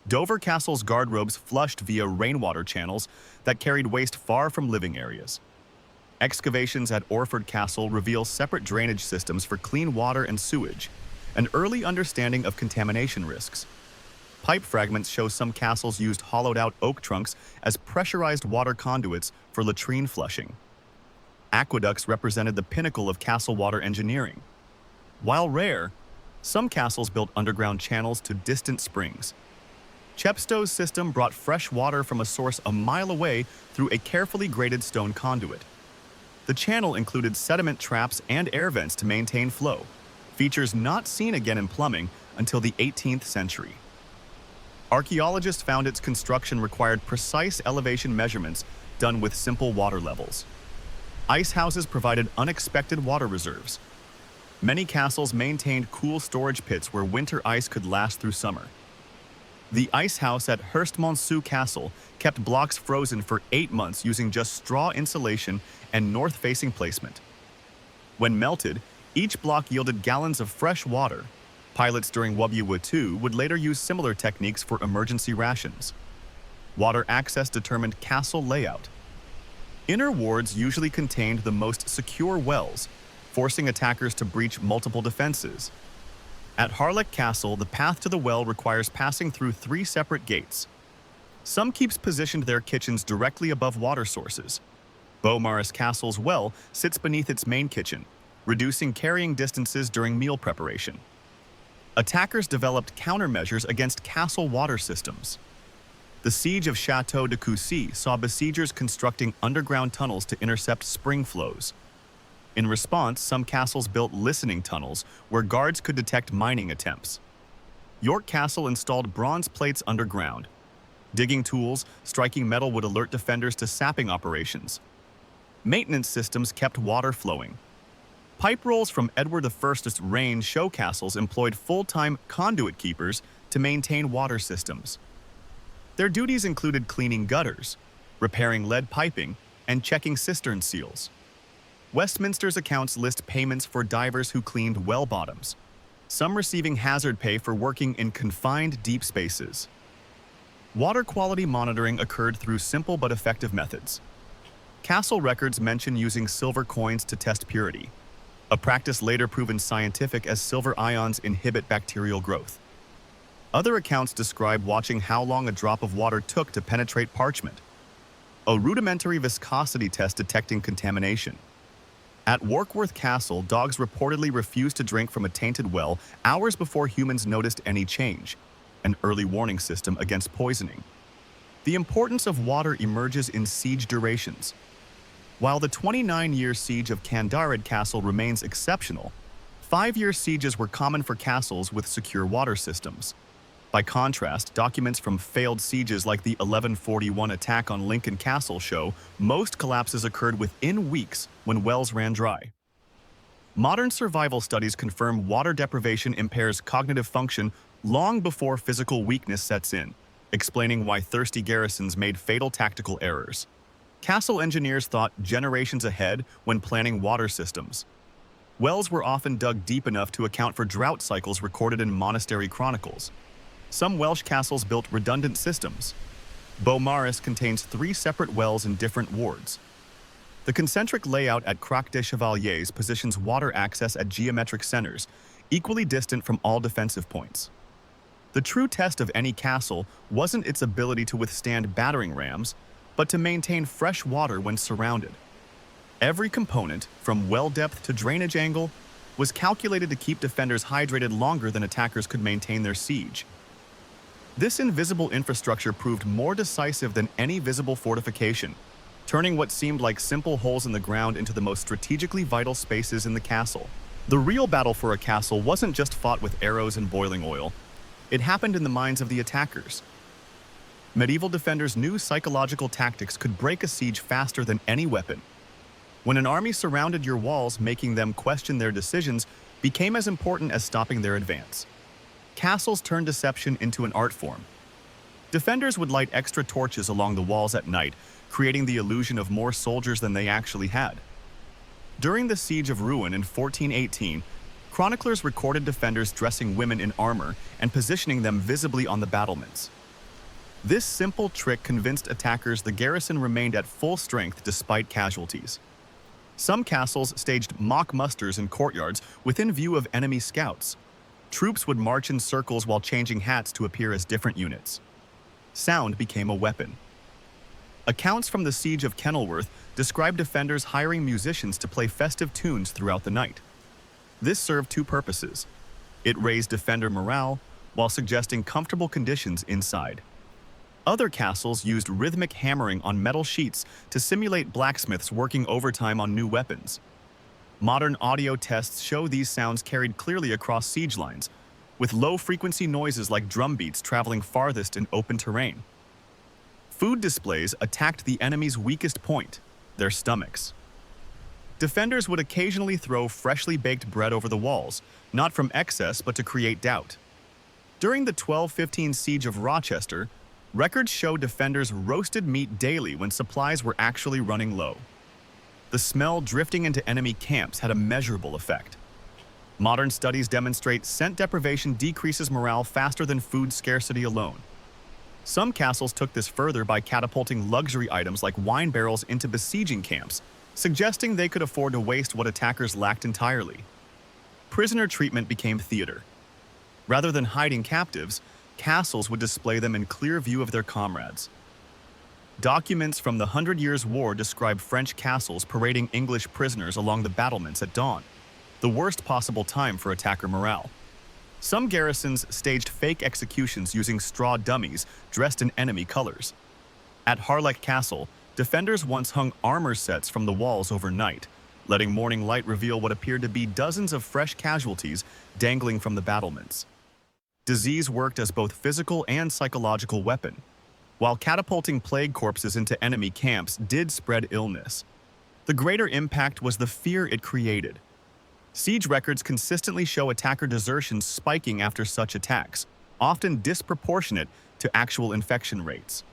Dover Castle's guardrobes flushed via rainwater channels that carried waste far from living areas. Excavations at Orford Castle reveal separate drainage systems for clean water and sewage, an early understanding of contamination risks. Pipe fragments show some castles used hollowed-out oak trunks as pressurized water conduits for latrine flushing. Aqueducts represented the pinnacle of castle water engineering. While rare, some castles built underground channels to distant springs. Chepstow's system brought fresh water from a source a mile away through a carefully graded stone conduit. The channel included sediment traps and air vents to maintain flow, features not seen again in plumbing until the 18th century. Archaeologists found its construction required precise elevation measurements done with simple water levels. Ice houses provided unexpected water reserves. Many castles maintained cool storage pits where winter ice could last through summer. The ice house at Hurstmonceux Castle kept blocks frozen for 8 months using just straw insulation and north-facing placement. When melted, each block yielded gallons of fresh water. Pilots during World War II would later use similar techniques for emergency rations. Water access determined castle layout. Inner wards usually contained the most secure wells, forcing attackers to breach multiple defenses. At Harlech Castle, the path to the well requires passing through 3 separate gates. Some keeps positioned their kitchens directly above water sources. Beaumaris Castle's well sits beneath its main kitchen, reducing carrying distances during meal preparation. Attackers developed countermeasures against castle water systems. The siege of Chateau de Coucy saw besiegers constructing underground tunnels to intercept spring flows. In response, some castles built listening tunnels where guards could detect mining attempts. York Castle installed bronze plates underground. Digging tools, striking metal would alert defenders to sapping operations. Maintenance systems kept water flowing. Pipe rolls from Edward I's reign show castles employed full-time conduit keepers to maintain water systems. Their duties included cleaning gutters, repairing lead piping, and checking cistern seals. Westminster's accounts list payments for divers who cleaned well bottoms, some receiving hazard pay for working in confined deep spaces. Water quality monitoring occurred through simple but effective methods. Castle records mention using silver coins to test purity, a practice later proven scientific as silver ions inhibit bacterial growth. Other accounts describe watching how long a drop of water took to penetrate parchment, a rudimentary viscosity test detecting contamination. At Warkworth Castle, dogs reportedly refused to drink from a tainted well hours before humans noticed any change, an early warning system against poisoning. The importance of water emerges in siege durations. While the 29-year siege of Candarid Castle remains exceptional, 5-year sieges were common for castles with secure water systems. By contrast, documents from failed sieges like the 1141 attack on Lincoln Castle show most collapses occurred within weeks when wells ran dry. Modern survival studies confirm water deprivation impairs cognitive function long before physical weakness sets in, explaining why thirsty garrisons made fatal tactical errors. Castle engineers thought generations ahead when planning water systems. Wells were often dug deep enough to account for drought cycles recorded in monastery chronicles. Some Welsh castles built redundant systems. Beaumaris contains 3 separate wells in different wards. The concentric layout at Croix des Chevaliers positions water access at geometric centers, equally distant from all defensive points. The true test of any castle wasn't its ability to withstand battering rams, but to maintain fresh water when surrounded. Every component, from well depth to drainage angle, was calculated to keep defenders hydrated longer than attackers could maintain their siege. This invisible infrastructure proved more decisive than any visible fortification, turning what seemed like simple holes in the ground into the most strategically vital spaces in the castle. The real battle for a castle wasn't just fought with arrows and boiling oil. It happened in the minds of the attackers. Medieval defenders knew psychological tactics could break a siege faster than any weapon. When an army surrounded your walls, making them question their decisions became as important as stopping their advance. Castles turned deception into an art form. Defenders would light extra torches along the walls at night, creating the illusion of more soldiers than they actually had. During the Siege of Rouen in 1418, chroniclers recorded defenders dressing women in armor and positioning them visibly on the battlements. This simple trick convinced attackers the garrison remained at full strength despite casualties. Some castles staged mock musters in courtyards within view of enemy scouts. Troops would march in circles while changing hats to appear as different units. Sound became a weapon. Accounts from the Siege of Kenilworth describe defenders hiring musicians to play festive tunes throughout the night. This served 2 purposes. It raised defender morale while suggesting comfortable conditions inside. Other castles used rhythmic hammering on metal sheets to simulate blacksmiths working overtime on new weapons. Modern audio tests show these sounds carried clearly across siege lines, with low-frequency noises like drum beats traveling farthest in open terrain. Food displays attacked the enemy's weakest point, their stomachs. Defenders would occasionally throw freshly baked bread over the walls, not from excess but to create doubt. During the 1215 Siege of Rochester, records show defenders roasted meat daily when supplies were actually running low. The smell drifting into enemy camps had a measurable effect. Modern studies demonstrate scent deprivation decreases morale faster than food scarcity alone. Some castles took this further by catapulting luxury items like wine barrels into besieging camps, suggesting they could afford to waste what attackers lacked entirely. Prisoner treatment became theater. Rather than hiding captives, castles would display them in clear view of their comrades. Documents from the 100 Years' War describe French castles parading English prisoners along the battlements at dawn, the worst possible time for attacker morale. Some garrisons staged fake executions using straw dummies dressed in enemy colors. At Harlech Castle, defenders once hung armor sets from the walls overnight, letting morning light reveal what appeared to be dozens of fresh casualties dangling from the battlements. Disease worked as both physical and psychological weapon. While catapulting plague corpses into enemy camps did spread illness, the greater impact was the fear it created. Siege records consistently show attacker desertion spiking after such attacks, often disproportionate to actual infection rates.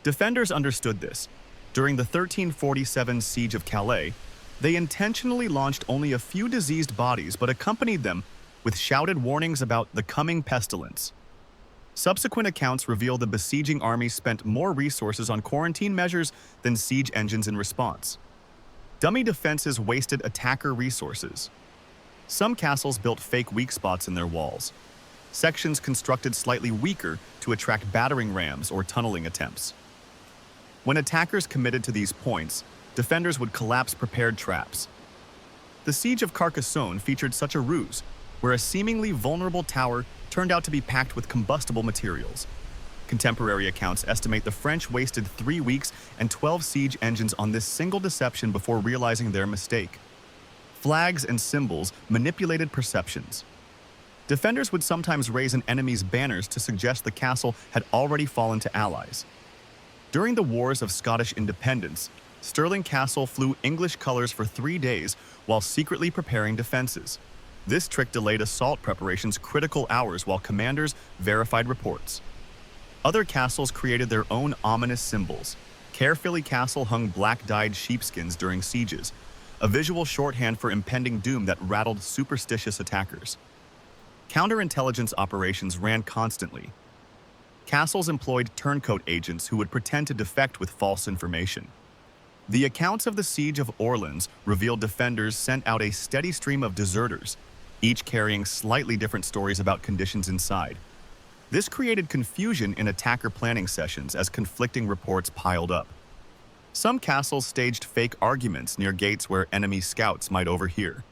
Defenders understood this. During the 1347 Siege of Calais, they intentionally launched only a few diseased bodies but accompanied them with shouted warnings about the coming pestilence. Subsequent accounts reveal the besieging army spent more resources on quarantine measures than siege engines in response. Dummy defenses wasted attacker resources. Some castles built fake weak spots in their walls, sections constructed slightly weaker to attract battering rams or tunneling attempts. When attackers committed to these points, defenders would collapse prepared traps. The Siege of Carcassonne featured such a ruse, where a seemingly vulnerable tower turned out to be packed with combustible materials. Contemporary accounts estimate the French wasted 3 weeks and 12 siege engines on this single deception before realizing their mistake. Flags and symbols manipulated perceptions. Defenders would sometimes raise an enemy's banners to suggest the castle had already fallen to allies. During the Wars of Scottish Independence, Stirling Castle flew English colors for 3 days while secretly preparing defenses. This trick delayed assault preparations critical hours while commanders verified reports. Other castles created their own ominous symbols. Caerphilly Castle hung black-dyed sheepskins during sieges, a visual shorthand for impending doom that rattled superstitious attackers. Counterintelligence operations ran constantly. Castles employed turncoat agents who would pretend to defect with false information. The accounts of the Siege of Orleans revealed defenders sent out a steady stream of deserters, each carrying slightly different stories about conditions inside. This created confusion in attacker planning sessions as conflicting reports piled up. Some castles staged fake arguments near gates where enemy scouts might overhear,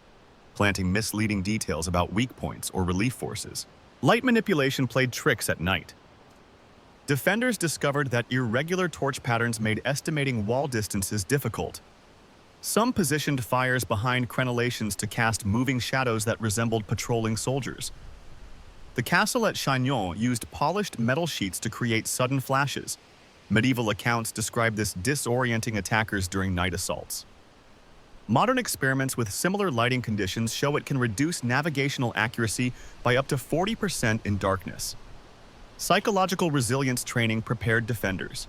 planting misleading details about weak points or relief forces. Light manipulation played tricks at night. Defenders discovered that irregular torch patterns made estimating wall distances difficult. Some positioned fires behind crenellations to cast moving shadows that resembled patrolling soldiers. The castle at Chagnon used polished metal sheets to create sudden flashes. Medieval accounts describe this disorienting attackers during night assaults. Modern experiments with similar lighting conditions show it can reduce navigational accuracy by up to 40% in darkness. Psychological resilience training prepared defenders.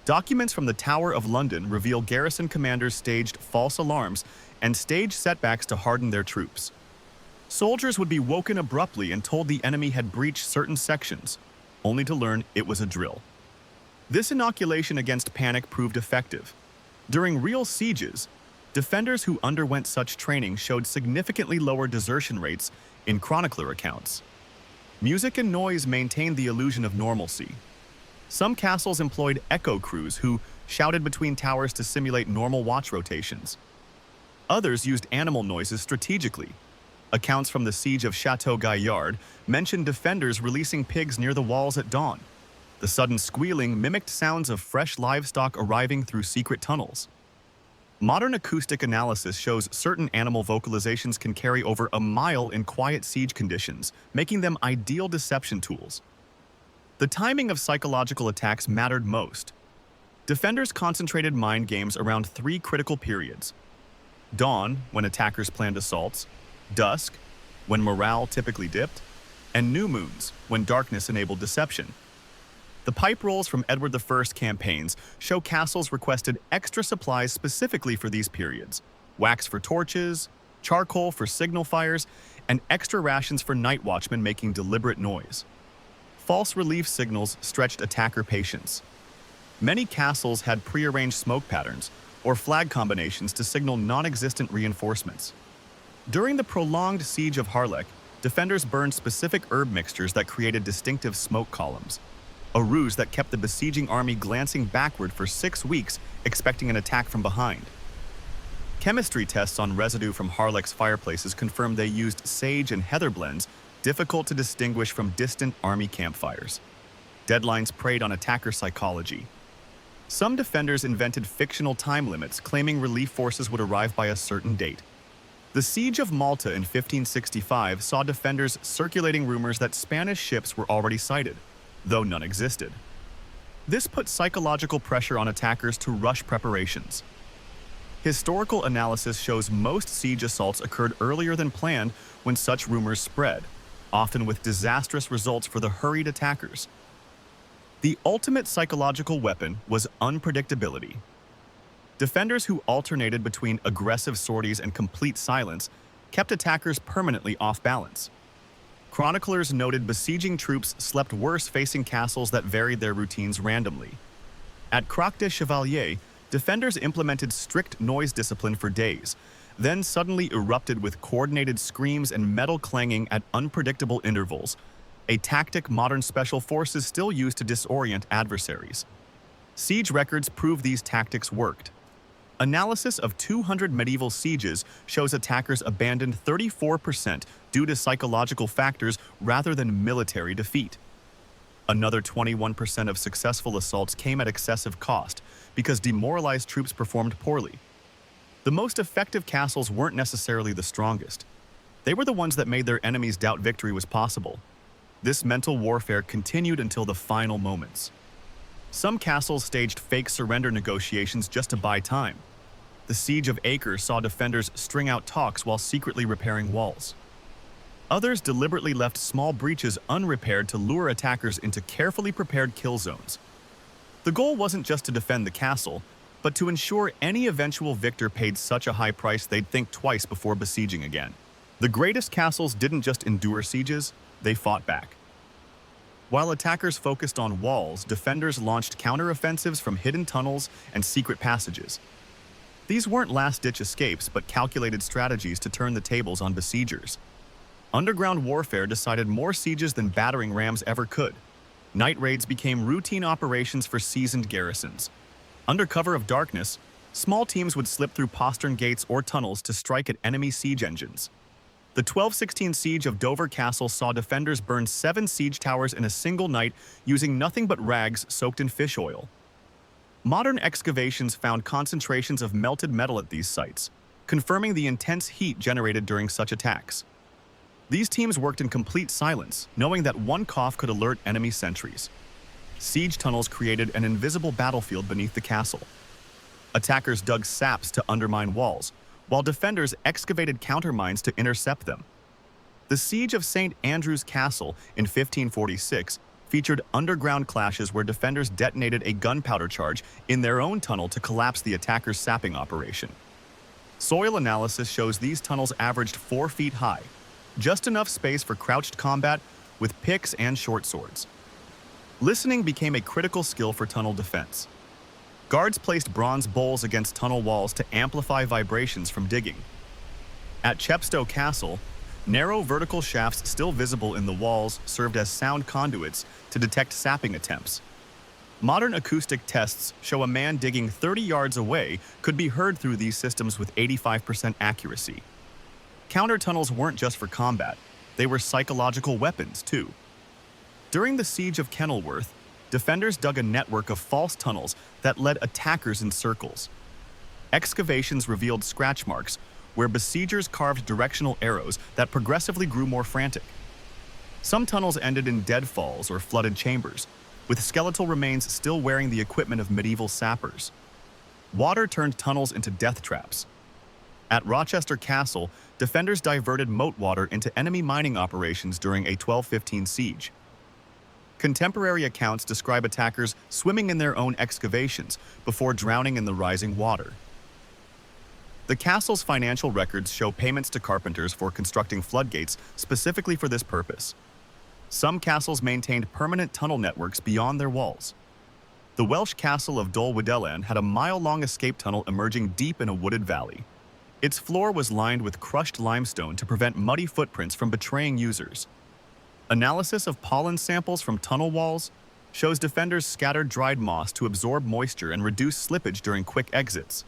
Documents from the Tower of London reveal garrison commanders staged false alarms and staged setbacks to harden their troops. Soldiers would be woken abruptly and told the enemy had breached certain sections, only to learn it was a drill. This inoculation against panic proved effective. During real sieges, defenders who underwent such training showed significantly lower desertion rates in chronicler accounts. Music and noise maintained the illusion of normalcy. Some castles employed echo crews who shouted between towers to simulate normal watch rotations. Others used animal noises strategically. Accounts from the siege of Chateau Gaillard mention defenders releasing pigs near the walls at dawn. The sudden squealing mimicked sounds of fresh livestock arriving through secret tunnels. Modern acoustic analysis shows certain animal vocalizations can carry over a mile in quiet siege conditions, making them ideal deception tools. The timing of psychological attacks mattered most. Defenders concentrated mind games around 3 critical periods: dawn, when attackers planned assaults; dusk, when morale typically dipped; and new moons, when darkness enabled deception. The pipe rolls from Edward I campaigns show castles requested extra supplies specifically for these periods: wax for torches, charcoal for signal fires, and extra rations for night watchmen making deliberate noise. False relief signals stretched attacker patience. Many castles had prearranged smoke patterns or flag combinations to signal non-existent reinforcements. During the prolonged siege of Harlech, defenders burned specific herb mixtures that created distinctive smoke columns, a ruse that kept the besieging army glancing backward for 6 weeks, expecting an attack from behind. Chemistry tests on residue from Harlech's fireplaces confirmed they used sage and heather blends difficult to distinguish from distant army campfires. Deadlines preyed on attacker psychology. Some defenders invented fictional time limits, claiming relief forces would arrive by a certain date. The Siege of Malta in 1565 saw defenders circulating rumors that Spanish ships were already sighted, though none existed. This put psychological pressure on attackers to rush preparations. Historical analysis shows most siege assaults occurred earlier than planned when such rumors spread, often with disastrous results for the hurried attackers. The ultimate psychological weapon was unpredictability. Defenders who alternated between aggressive sorties and complete silence kept attackers permanently off balance. Chroniclers noted besieging troops slept worse facing castles that varied their routines randomly. At Croc des Chevaliers, defenders implemented strict noise discipline for days, then suddenly erupted with coordinated screams and metal clanging at unpredictable intervals, a tactic modern special forces still use to disorient adversaries. Siege records prove these tactics worked. Analysis of 200 medieval sieges shows attackers abandoned 34% due to psychological factors rather than military defeat. Another 21% of successful assaults came at excessive cost because demoralized troops performed poorly. The most effective castles weren't necessarily the strongest. They were the ones that made their enemies doubt victory was possible. This mental warfare continued until the final moments. Some castles staged fake surrender negotiations just to buy time. The Siege of Acre saw defenders string out talks while secretly repairing walls. Others deliberately left small breaches unrepaired to lure attackers into carefully prepared kill zones. The goal wasn't just to defend the castle, but to ensure any eventual victor paid such a high price they'd think twice before besieging again. The greatest castles didn't just endure sieges, they fought back. While attackers focused on walls, defenders launched counteroffensives from hidden tunnels and secret passages. These weren't last-ditch escapes, but calculated strategies to turn the tables on besiegers. Underground warfare decided more sieges than battering rams ever could. Night raids became routine operations for seasoned garrisons. Under cover of darkness, small teams would slip through postern gates or tunnels to strike at enemy siege engines. The 1216 siege of Dover Castle saw defenders burn 7 siege towers in a single night using nothing but rags soaked in fish oil. Modern excavations found concentrations of melted metal at these sites, confirming the intense heat generated during such attacks. These teams worked in complete silence, knowing that one cough could alert enemy sentries. Siege tunnels created an invisible battlefield beneath the castle. Attackers dug saps to undermine walls, while defenders excavated countermines to intercept them. The Siege of St. Andrew's Castle in 1546 featured underground clashes where defenders detonated a gunpowder charge in their own tunnel to collapse the attacker's sapping operation. Soil analysis shows these tunnels averaged 4 feet high, just enough space for crouched combat with picks and short swords. Listening became a critical skill for tunnel defense. Guards placed bronze bowls against tunnel walls to amplify vibrations from digging. At Chepstow Castle, narrow vertical shafts still visible in the walls served as sound conduits to detect sapping attempts. Modern acoustic tests show a man digging 30 yards away could be heard through these systems with 85% accuracy. Counter tunnels weren't just for combat, they were psychological weapons too. During the Siege of Kenilworth, defenders dug a network of false tunnels that led attackers in circles. Excavations revealed scratch marks where besiegers carved directional arrows that progressively grew more frantic. Some tunnels ended in deadfalls or flooded chambers, with skeletal remains still wearing the equipment of medieval sappers. Water turned tunnels into death traps. At Rochester Castle, defenders diverted moat water into enemy mining operations during a 1215 siege. Contemporary accounts describe attackers swimming in their own excavations before drowning in the rising water. The castle's financial records show payments to carpenters for constructing floodgates specifically for this purpose. Some castles maintained permanent tunnel networks beyond their walls. The Welsh castle of Dol Wyddelian had a mile-long escape tunnel emerging deep in a wooded valley. Its floor was lined with crushed limestone to prevent muddy footprints from betraying users. Analysis of pollen samples from tunnel walls shows defenders scattered dried moss to absorb moisture and reduce slippage during quick exits.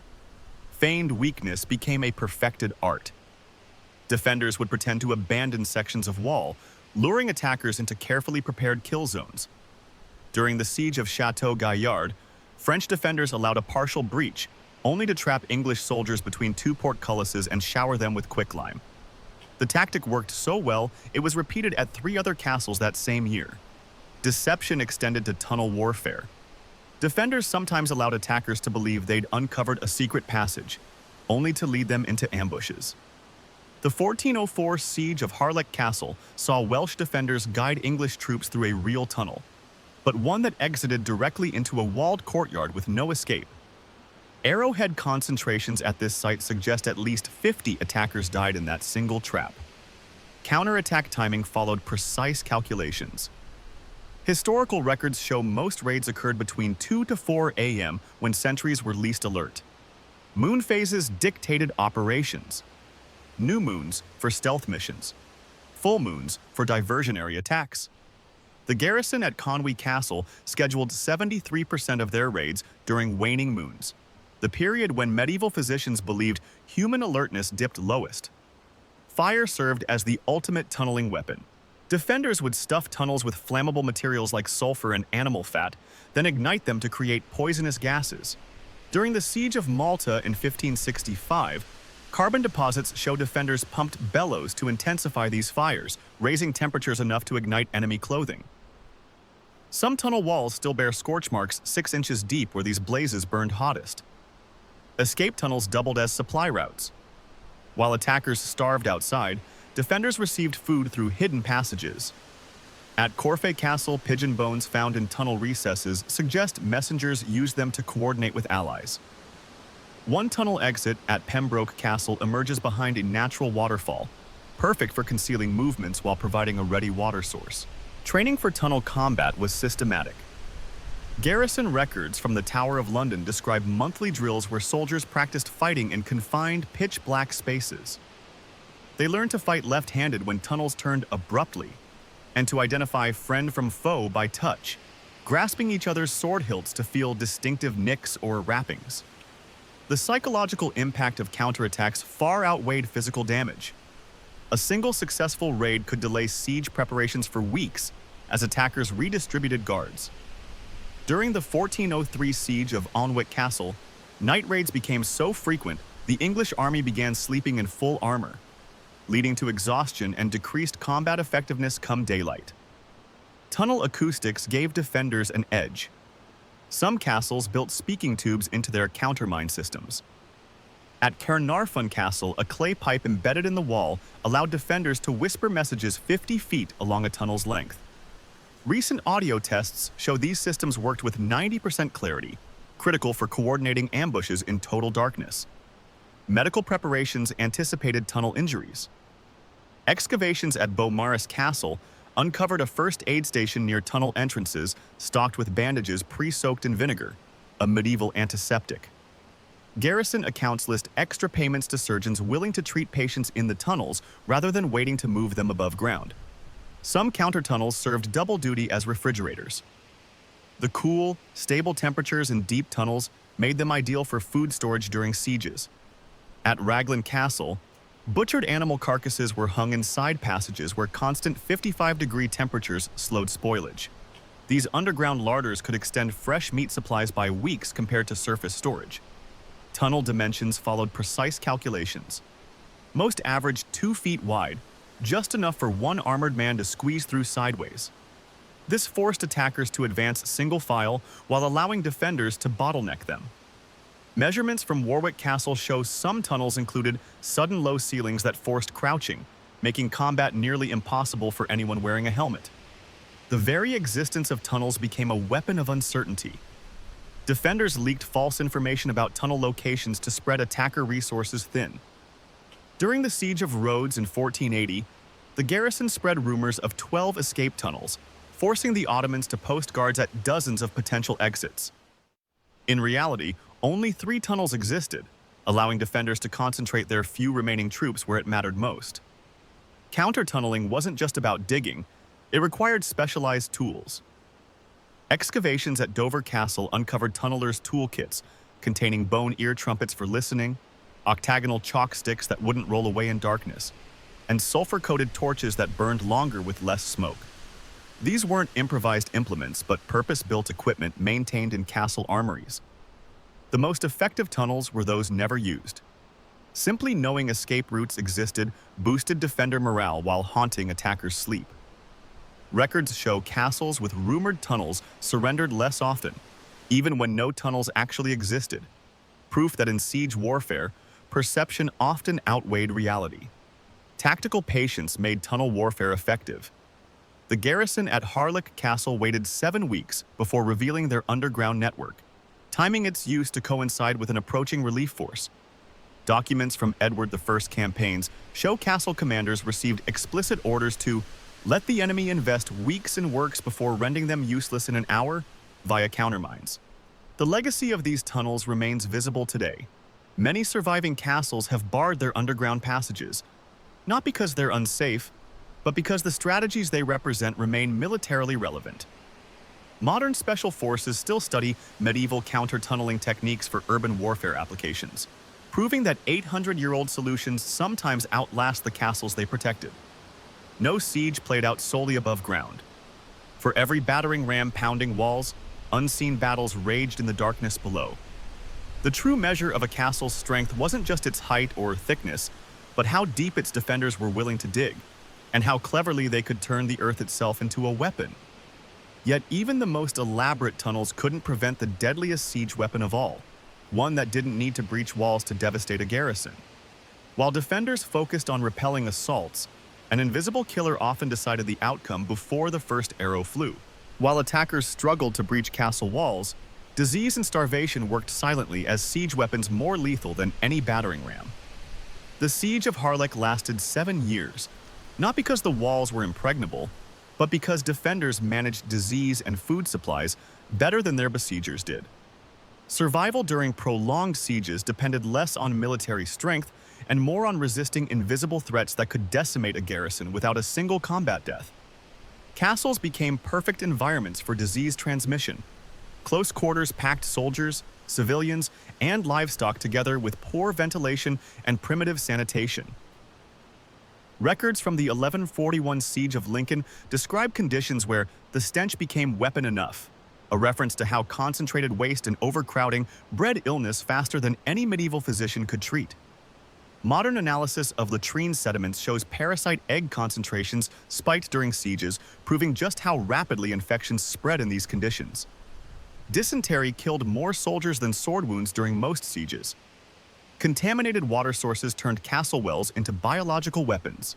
Feigned weakness became a perfected art. Defenders would pretend to abandon sections of wall, luring attackers into carefully prepared kill zones. During the Siege of Chateau Gaillard, French defenders allowed a partial breach, only to trap English soldiers between 2 portcullises and shower them with quicklime. The tactic worked so well, it was repeated at 3 other castles that same year. Deception extended to tunnel warfare. Defenders sometimes allowed attackers to believe they'd uncovered a secret passage, only to lead them into ambushes. The 1404 Siege of Harlech Castle saw Welsh defenders guide English troops through a real tunnel, but one that exited directly into a walled courtyard with no escape. Arrowhead concentrations at this site suggest at least 50 attackers died in that single trap. Counterattack timing followed precise calculations. Historical records show most raids occurred between 2 to 4 a.m. when sentries were least alert. Moon phases dictated operations. New moons for stealth missions. Full moons for diversionary attacks. The garrison at Conwy Castle scheduled 73% of their raids during waning moons, the period when medieval physicians believed human alertness dipped lowest. Fire served as the ultimate tunneling weapon. Defenders would stuff tunnels with flammable materials like sulfur and animal fat, then ignite them to create poisonous gases. During the Siege of Malta in 1565, carbon deposits show defenders pumped bellows to intensify these fires, raising temperatures enough to ignite enemy clothing. Some tunnel walls still bear scorch marks 6 inches deep where these blazes burned hottest. Escape tunnels doubled as supply routes. While attackers starved outside, defenders received food through hidden passages. At Corfe Castle, pigeon bones found in tunnel recesses suggest messengers used them to coordinate with allies. One tunnel exit at Pembroke Castle emerges behind a natural waterfall, perfect for concealing movements while providing a ready water source. Training for tunnel combat was systematic. Garrison records from the Tower of London describe monthly drills where soldiers practiced fighting in confined, pitch-black spaces. They learned to fight left-handed when tunnels turned abruptly, and to identify friend from foe by touch, grasping each other's sword hilts to feel distinctive nicks or wrappings. The psychological impact of counterattacks far outweighed physical damage. A single successful raid could delay siege preparations for weeks as attackers redistributed guards. During the 1403 siege of Alnwick Castle, night raids became so frequent the English army began sleeping in full armor, leading to exhaustion and decreased combat effectiveness come daylight. Tunnel acoustics gave defenders an edge. Some castles built speaking tubes into their countermine systems. At Caernarfon Castle, a clay pipe embedded in the wall allowed defenders to whisper messages 50 feet along a tunnel's length. Recent audio tests show these systems worked with 90% clarity, critical for coordinating ambushes in total darkness. Medical preparations anticipated tunnel injuries. Excavations at Beaumaris Castle uncovered a first aid station near tunnel entrances stocked with bandages pre-soaked in vinegar, a medieval antiseptic. Garrison accounts list extra payments to surgeons willing to treat patients in the tunnels rather than waiting to move them above ground. Some counter-tunnels served double duty as refrigerators. The cool, stable temperatures in deep tunnels made them ideal for food storage during sieges. At Raglan Castle, butchered animal carcasses were hung in side passages where constant 55-degree temperatures slowed spoilage. These underground larders could extend fresh meat supplies by weeks compared to surface storage. Tunnel dimensions followed precise calculations. Most averaged 2 feet wide, just enough for one armored man to squeeze through sideways. This forced attackers to advance single file while allowing defenders to bottleneck them. Measurements from Warwick Castle show some tunnels included sudden low ceilings that forced crouching, making combat nearly impossible for anyone wearing a helmet. The very existence of tunnels became a weapon of uncertainty. Defenders leaked false information about tunnel locations to spread attacker resources thin. During the Siege of Rhodes in 1480, the garrison spread rumors of 12 escape tunnels, forcing the Ottomans to post guards at dozens of potential exits. In reality, only 3 tunnels existed, allowing defenders to concentrate their few remaining troops where it mattered most. Counter-tunneling wasn't just about digging, it required specialized tools. Excavations at Dover Castle uncovered tunnelers' toolkits, containing bone ear trumpets for listening, octagonal chalk sticks that wouldn't roll away in darkness, and sulfur-coated torches that burned longer with less smoke. These weren't improvised implements, but purpose-built equipment maintained in castle armories. The most effective tunnels were those never used. Simply knowing escape routes existed boosted defender morale while haunting attackers' sleep. Records show castles with rumored tunnels surrendered less often, even when no tunnels actually existed. Proof that in siege warfare, perception often outweighed reality. Tactical patience made tunnel warfare effective. The garrison at Harlech Castle waited 7 weeks before revealing their underground network, timing its use to coincide with an approaching relief force. Documents from Edward I's campaigns show castle commanders received explicit orders to let the enemy invest weeks in works before rendering them useless in an hour via countermines. The legacy of these tunnels remains visible today. Many surviving castles have barred their underground passages, not because they're unsafe, but because the strategies they represent remain militarily relevant. Modern special forces still study medieval counter-tunneling techniques for urban warfare applications, proving that 800-year-old solutions sometimes outlast the castles they protected. no siege played out solely above ground. For every battering ram pounding walls, unseen battles raged in the darkness below. The true measure of a castle's strength wasn't just its height or thickness, but how deep its defenders were willing to dig, and how cleverly they could turn the earth itself into a weapon. Yet even the most elaborate tunnels couldn't prevent the deadliest siege weapon of all, one that didn't need to breach walls to devastate a garrison. While defenders focused on repelling assaults, an invisible killer often decided the outcome before the first arrow flew. While attackers struggled to breach castle walls, disease and starvation worked silently as siege weapons more lethal than any battering ram. The siege of Harlech lasted 7 years, not because the walls were impregnable, but because defenders managed disease and food supplies better than their besiegers did. Survival during prolonged sieges depended less on military strength and more on resisting invisible threats that could decimate a garrison without a single combat death. Castles became perfect environments for disease transmission. Close quarters packed soldiers, civilians, and livestock together with poor ventilation and primitive sanitation. Records from the 1141 siege of Lincoln describe conditions where the stench became weapon enough, a reference to how concentrated waste and overcrowding bred illness faster than any medieval physician could treat. Modern analysis of latrine sediments shows parasite egg concentrations spiked during sieges, proving just how rapidly infections spread in these conditions. Dysentery killed more soldiers than sword wounds during most sieges. Contaminated water sources turned castle wells into biological weapons.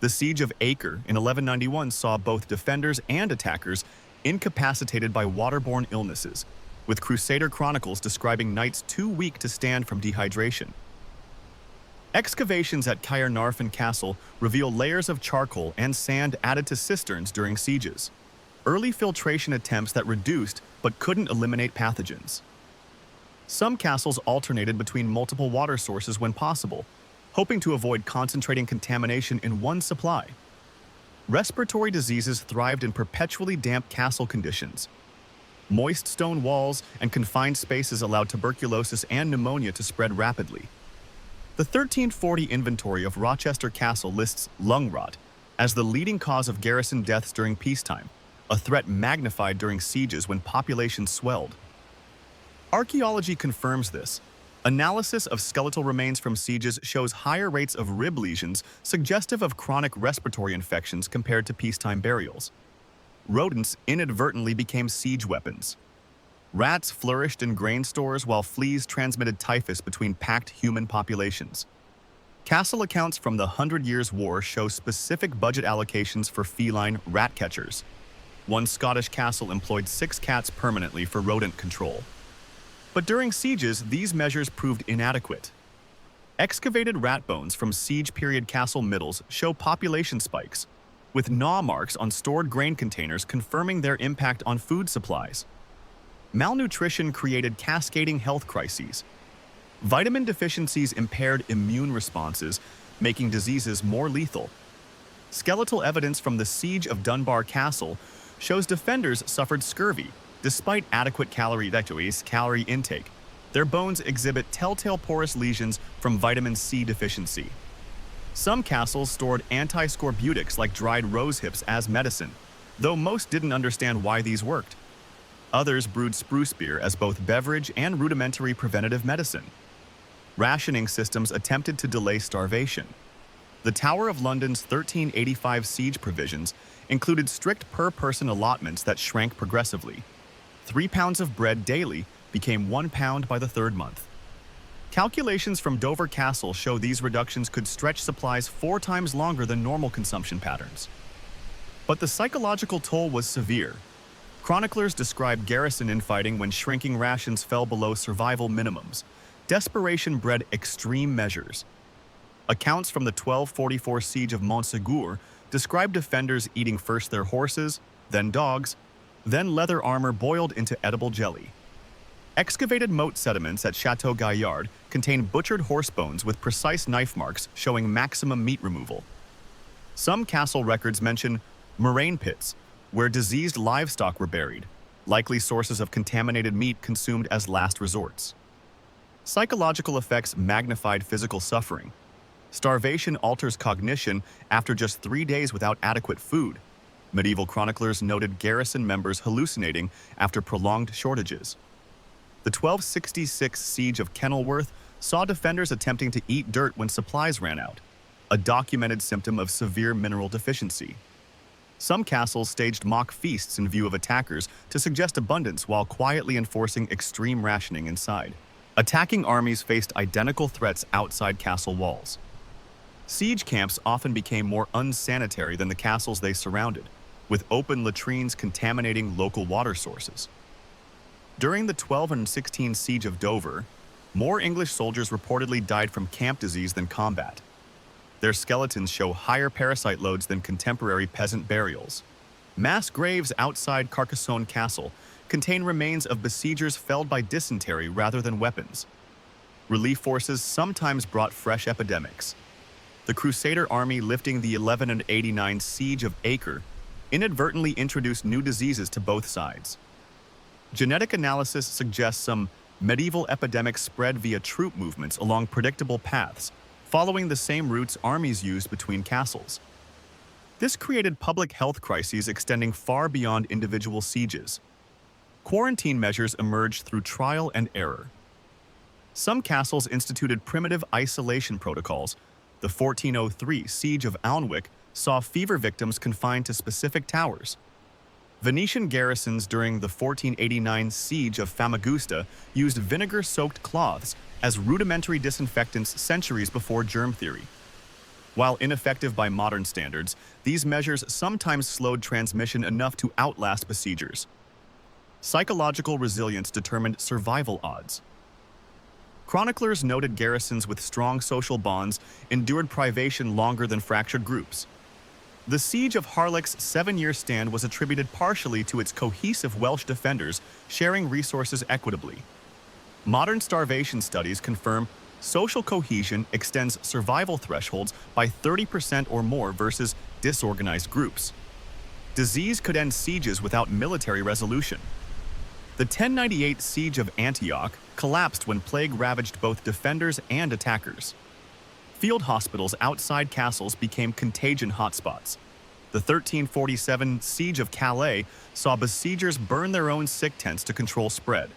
The siege of Acre in 1191 saw both defenders and attackers incapacitated by waterborne illnesses, with Crusader chronicles describing knights too weak to stand from dehydration. Excavations at Caernarfon Castle reveal layers of charcoal and sand added to cisterns during sieges, early filtration attempts that reduced but couldn't eliminate pathogens. Some castles alternated between multiple water sources when possible, hoping to avoid concentrating contamination in one supply. Respiratory diseases thrived in perpetually damp castle conditions. Moist stone walls and confined spaces allowed tuberculosis and pneumonia to spread rapidly. The 1340 inventory of Rochester Castle lists lung rot as the leading cause of garrison deaths during peacetime, a threat magnified during sieges when populations swelled. Archaeology confirms this. Analysis of skeletal remains from sieges shows higher rates of rib lesions suggestive of chronic respiratory infections compared to peacetime burials. Rodents inadvertently became siege weapons. Rats flourished in grain stores while fleas transmitted typhus between packed human populations. Castle accounts from the 100 Years' War show specific budget allocations for feline rat catchers. One Scottish castle employed 6 cats permanently for rodent control. But during sieges, these measures proved inadequate. Excavated rat bones from siege-period castle middles show population spikes, with gnaw marks on stored grain containers confirming their impact on food supplies. Malnutrition created cascading health crises. Vitamin deficiencies impaired immune responses, making diseases more lethal. Skeletal evidence from the siege of Dunbar Castle shows defenders suffered scurvy, despite adequate calorie intake. Their bones exhibit telltale porous lesions from vitamin C deficiency. Some castles stored anti-scorbutics like dried rose hips as medicine, though most didn't understand why these worked. Others brewed spruce beer as both beverage and rudimentary preventative medicine. Rationing systems attempted to delay starvation. The Tower of London's 1385 siege provisions included strict per-person allotments that shrank progressively. 3 pounds of bread daily became 1 pound by the 3rd month. Calculations from Dover Castle show these reductions could stretch supplies 4 times longer than normal consumption patterns. But the psychological toll was severe. Chroniclers describe garrison infighting when shrinking rations fell below survival minimums. Desperation bred extreme measures. Accounts from the 1244 siege of Montségur describe defenders eating first their horses, then dogs, then leather armor boiled into edible jelly. Excavated moat sediments at Chateau Gaillard contain butchered horse bones with precise knife marks showing maximum meat removal. Some castle records mention moraine pits, where diseased livestock were buried, likely sources of contaminated meat consumed as last resorts. Psychological effects magnified physical suffering. Starvation alters cognition after just 3 days without adequate food. Medieval chroniclers noted garrison members hallucinating after prolonged shortages. The 1266 siege of Kenilworth saw defenders attempting to eat dirt when supplies ran out, a documented symptom of severe mineral deficiency. Some castles staged mock feasts in view of attackers to suggest abundance while quietly enforcing extreme rationing inside. Attacking armies faced identical threats outside castle walls. Siege camps often became more unsanitary than the castles they surrounded, with open latrines contaminating local water sources. During the 1216 siege of Dover, more English soldiers reportedly died from camp disease than combat. Their skeletons show higher parasite loads than contemporary peasant burials. Mass graves outside Carcassonne Castle contain remains of besiegers felled by dysentery rather than weapons. Relief forces sometimes brought fresh epidemics. The Crusader army lifting the 1189 siege of Acre inadvertently introduced new diseases to both sides. Genetic analysis suggests some medieval epidemics spread via troop movements along predictable paths, following the same routes armies used between castles. This created public health crises extending far beyond individual sieges. Quarantine measures emerged through trial and error. Some castles instituted primitive isolation protocols. The 1403 siege of Alnwick saw fever victims confined to specific towers. Venetian garrisons during the 1489 siege of Famagusta used vinegar-soaked cloths as rudimentary disinfectants centuries before germ theory. While ineffective by modern standards, these measures sometimes slowed transmission enough to outlast besiegers. Psychological resilience determined survival odds. Chroniclers noted garrisons with strong social bonds endured privation longer than fractured groups. The siege of Harlech's 7-year stand was attributed partially to its cohesive Welsh defenders sharing resources equitably. Modern starvation studies confirm social cohesion extends survival thresholds by 30% or more versus disorganized groups. Disease could end sieges without military resolution. The 1098 siege of Antioch collapsed when plague ravaged both defenders and attackers. Field hospitals outside castles became contagion hotspots. The 1347 siege of Calais saw besiegers burn their own sick tents to control spread.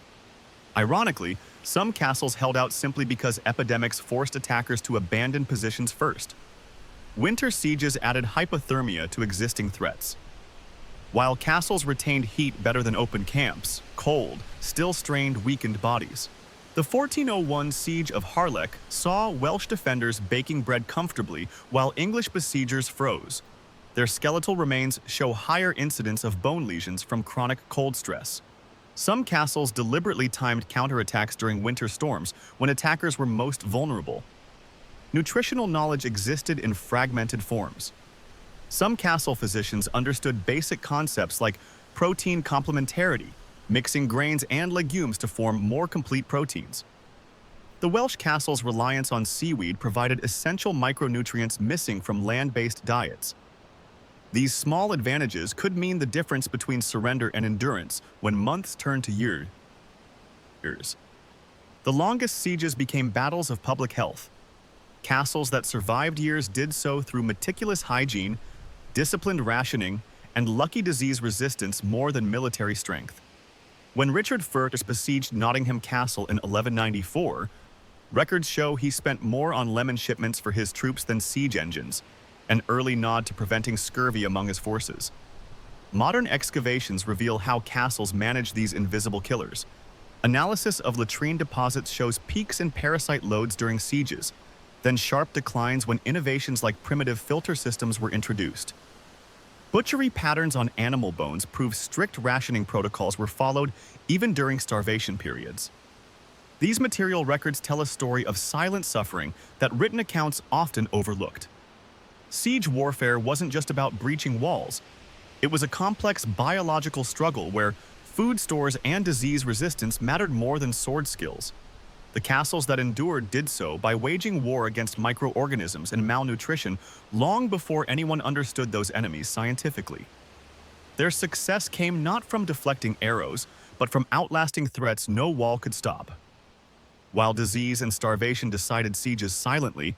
Ironically, some castles held out simply because epidemics forced attackers to abandon positions first. Winter sieges added hypothermia to existing threats. While castles retained heat better than open camps, cold still strained weakened bodies. The 1401 siege of Harlech saw Welsh defenders baking bread comfortably while English besiegers froze. Their skeletal remains show higher incidence of bone lesions from chronic cold stress. Some castles deliberately timed counterattacks during winter storms when attackers were most vulnerable. Nutritional knowledge existed in fragmented forms. Some castle physicians understood basic concepts like protein complementarity, mixing grains and legumes to form more complete proteins. The Welsh castle's reliance on seaweed provided essential micronutrients missing from land-based diets. These small advantages could mean the difference between surrender and endurance when months turned to years. The longest sieges became battles of public health. Castles that survived years did so through meticulous hygiene, disciplined rationing, and lucky disease resistance more than military strength. When Richard First besieged Nottingham Castle in 1194, records show he spent more on lemon shipments for his troops than siege engines, an early nod to preventing scurvy among his forces. Modern excavations reveal how castles manage these invisible killers. Analysis of latrine deposits shows peaks in parasite loads during sieges, then sharp declines when innovations like primitive filter systems were introduced. Butchery patterns on animal bones prove strict rationing protocols were followed even during starvation periods. These material records tell a story of silent suffering that written accounts often overlooked. Siege warfare wasn't just about breaching walls. It was a complex biological struggle where food stores and disease resistance mattered more than sword skills. The castles that endured did so by waging war against microorganisms and malnutrition long before anyone understood those enemies scientifically. Their success came not from deflecting arrows, but from outlasting threats no wall could stop. While disease and starvation decided sieges silently,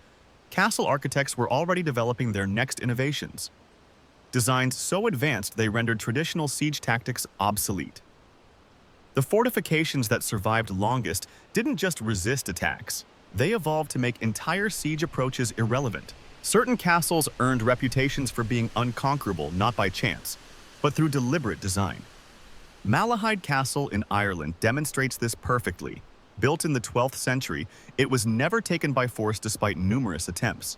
castle architects were already developing their next innovations. Designs so advanced they rendered traditional siege tactics obsolete. The fortifications that survived longest didn't just resist attacks. They evolved to make entire siege approaches irrelevant. Certain castles earned reputations for being unconquerable not by chance, but through deliberate design. Malahide Castle in Ireland demonstrates this perfectly. Built in the 12th century, it was never taken by force despite numerous attempts.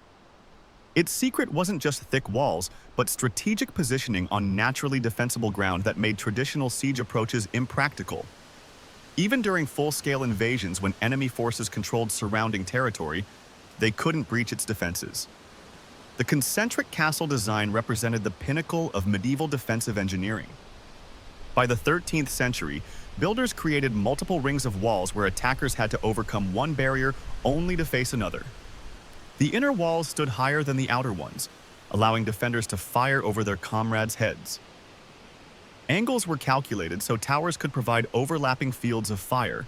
Its secret wasn't just thick walls, but strategic positioning on naturally defensible ground that made traditional siege approaches impractical. Even during full-scale invasions when enemy forces controlled surrounding territory, they couldn't breach its defenses. The concentric castle design represented the pinnacle of medieval defensive engineering. By the 13th century, builders created multiple rings of walls where attackers had to overcome one barrier only to face another. The inner walls stood higher than the outer ones, allowing defenders to fire over their comrades' heads. Angles were calculated so towers could provide overlapping fields of fire.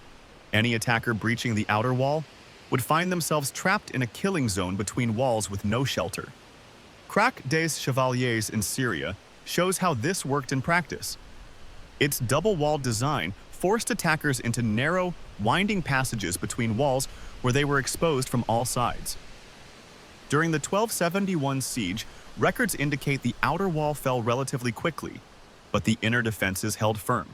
Any attacker breaching the outer wall would find themselves trapped in a killing zone between walls with no shelter. Crac des Chevaliers in Syria shows how this worked in practice. Its double-walled design forced attackers into narrow, winding passages between walls where they were exposed from all sides. During the 1271 siege, records indicate the outer wall fell relatively quickly, but the inner defenses held firm.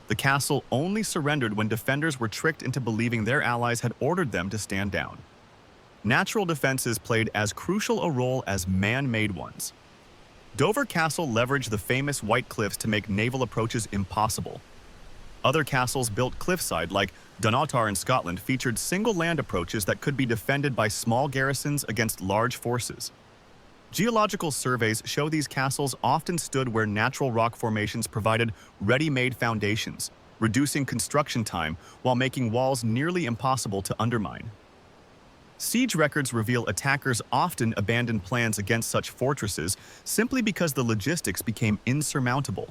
The castle only surrendered when defenders were tricked into believing their allies had ordered them to stand down. Natural defenses played as crucial a role as man-made ones. Dover Castle leveraged the famous White Cliffs to make naval approaches impossible. Other castles built cliffside, like Dunnottar in Scotland, featured single land approaches that could be defended by small garrisons against large forces. Geological surveys show these castles often stood where natural rock formations provided ready-made foundations, reducing construction time while making walls nearly impossible to undermine. Siege records reveal attackers often abandoned plans against such fortresses simply because the logistics became insurmountable.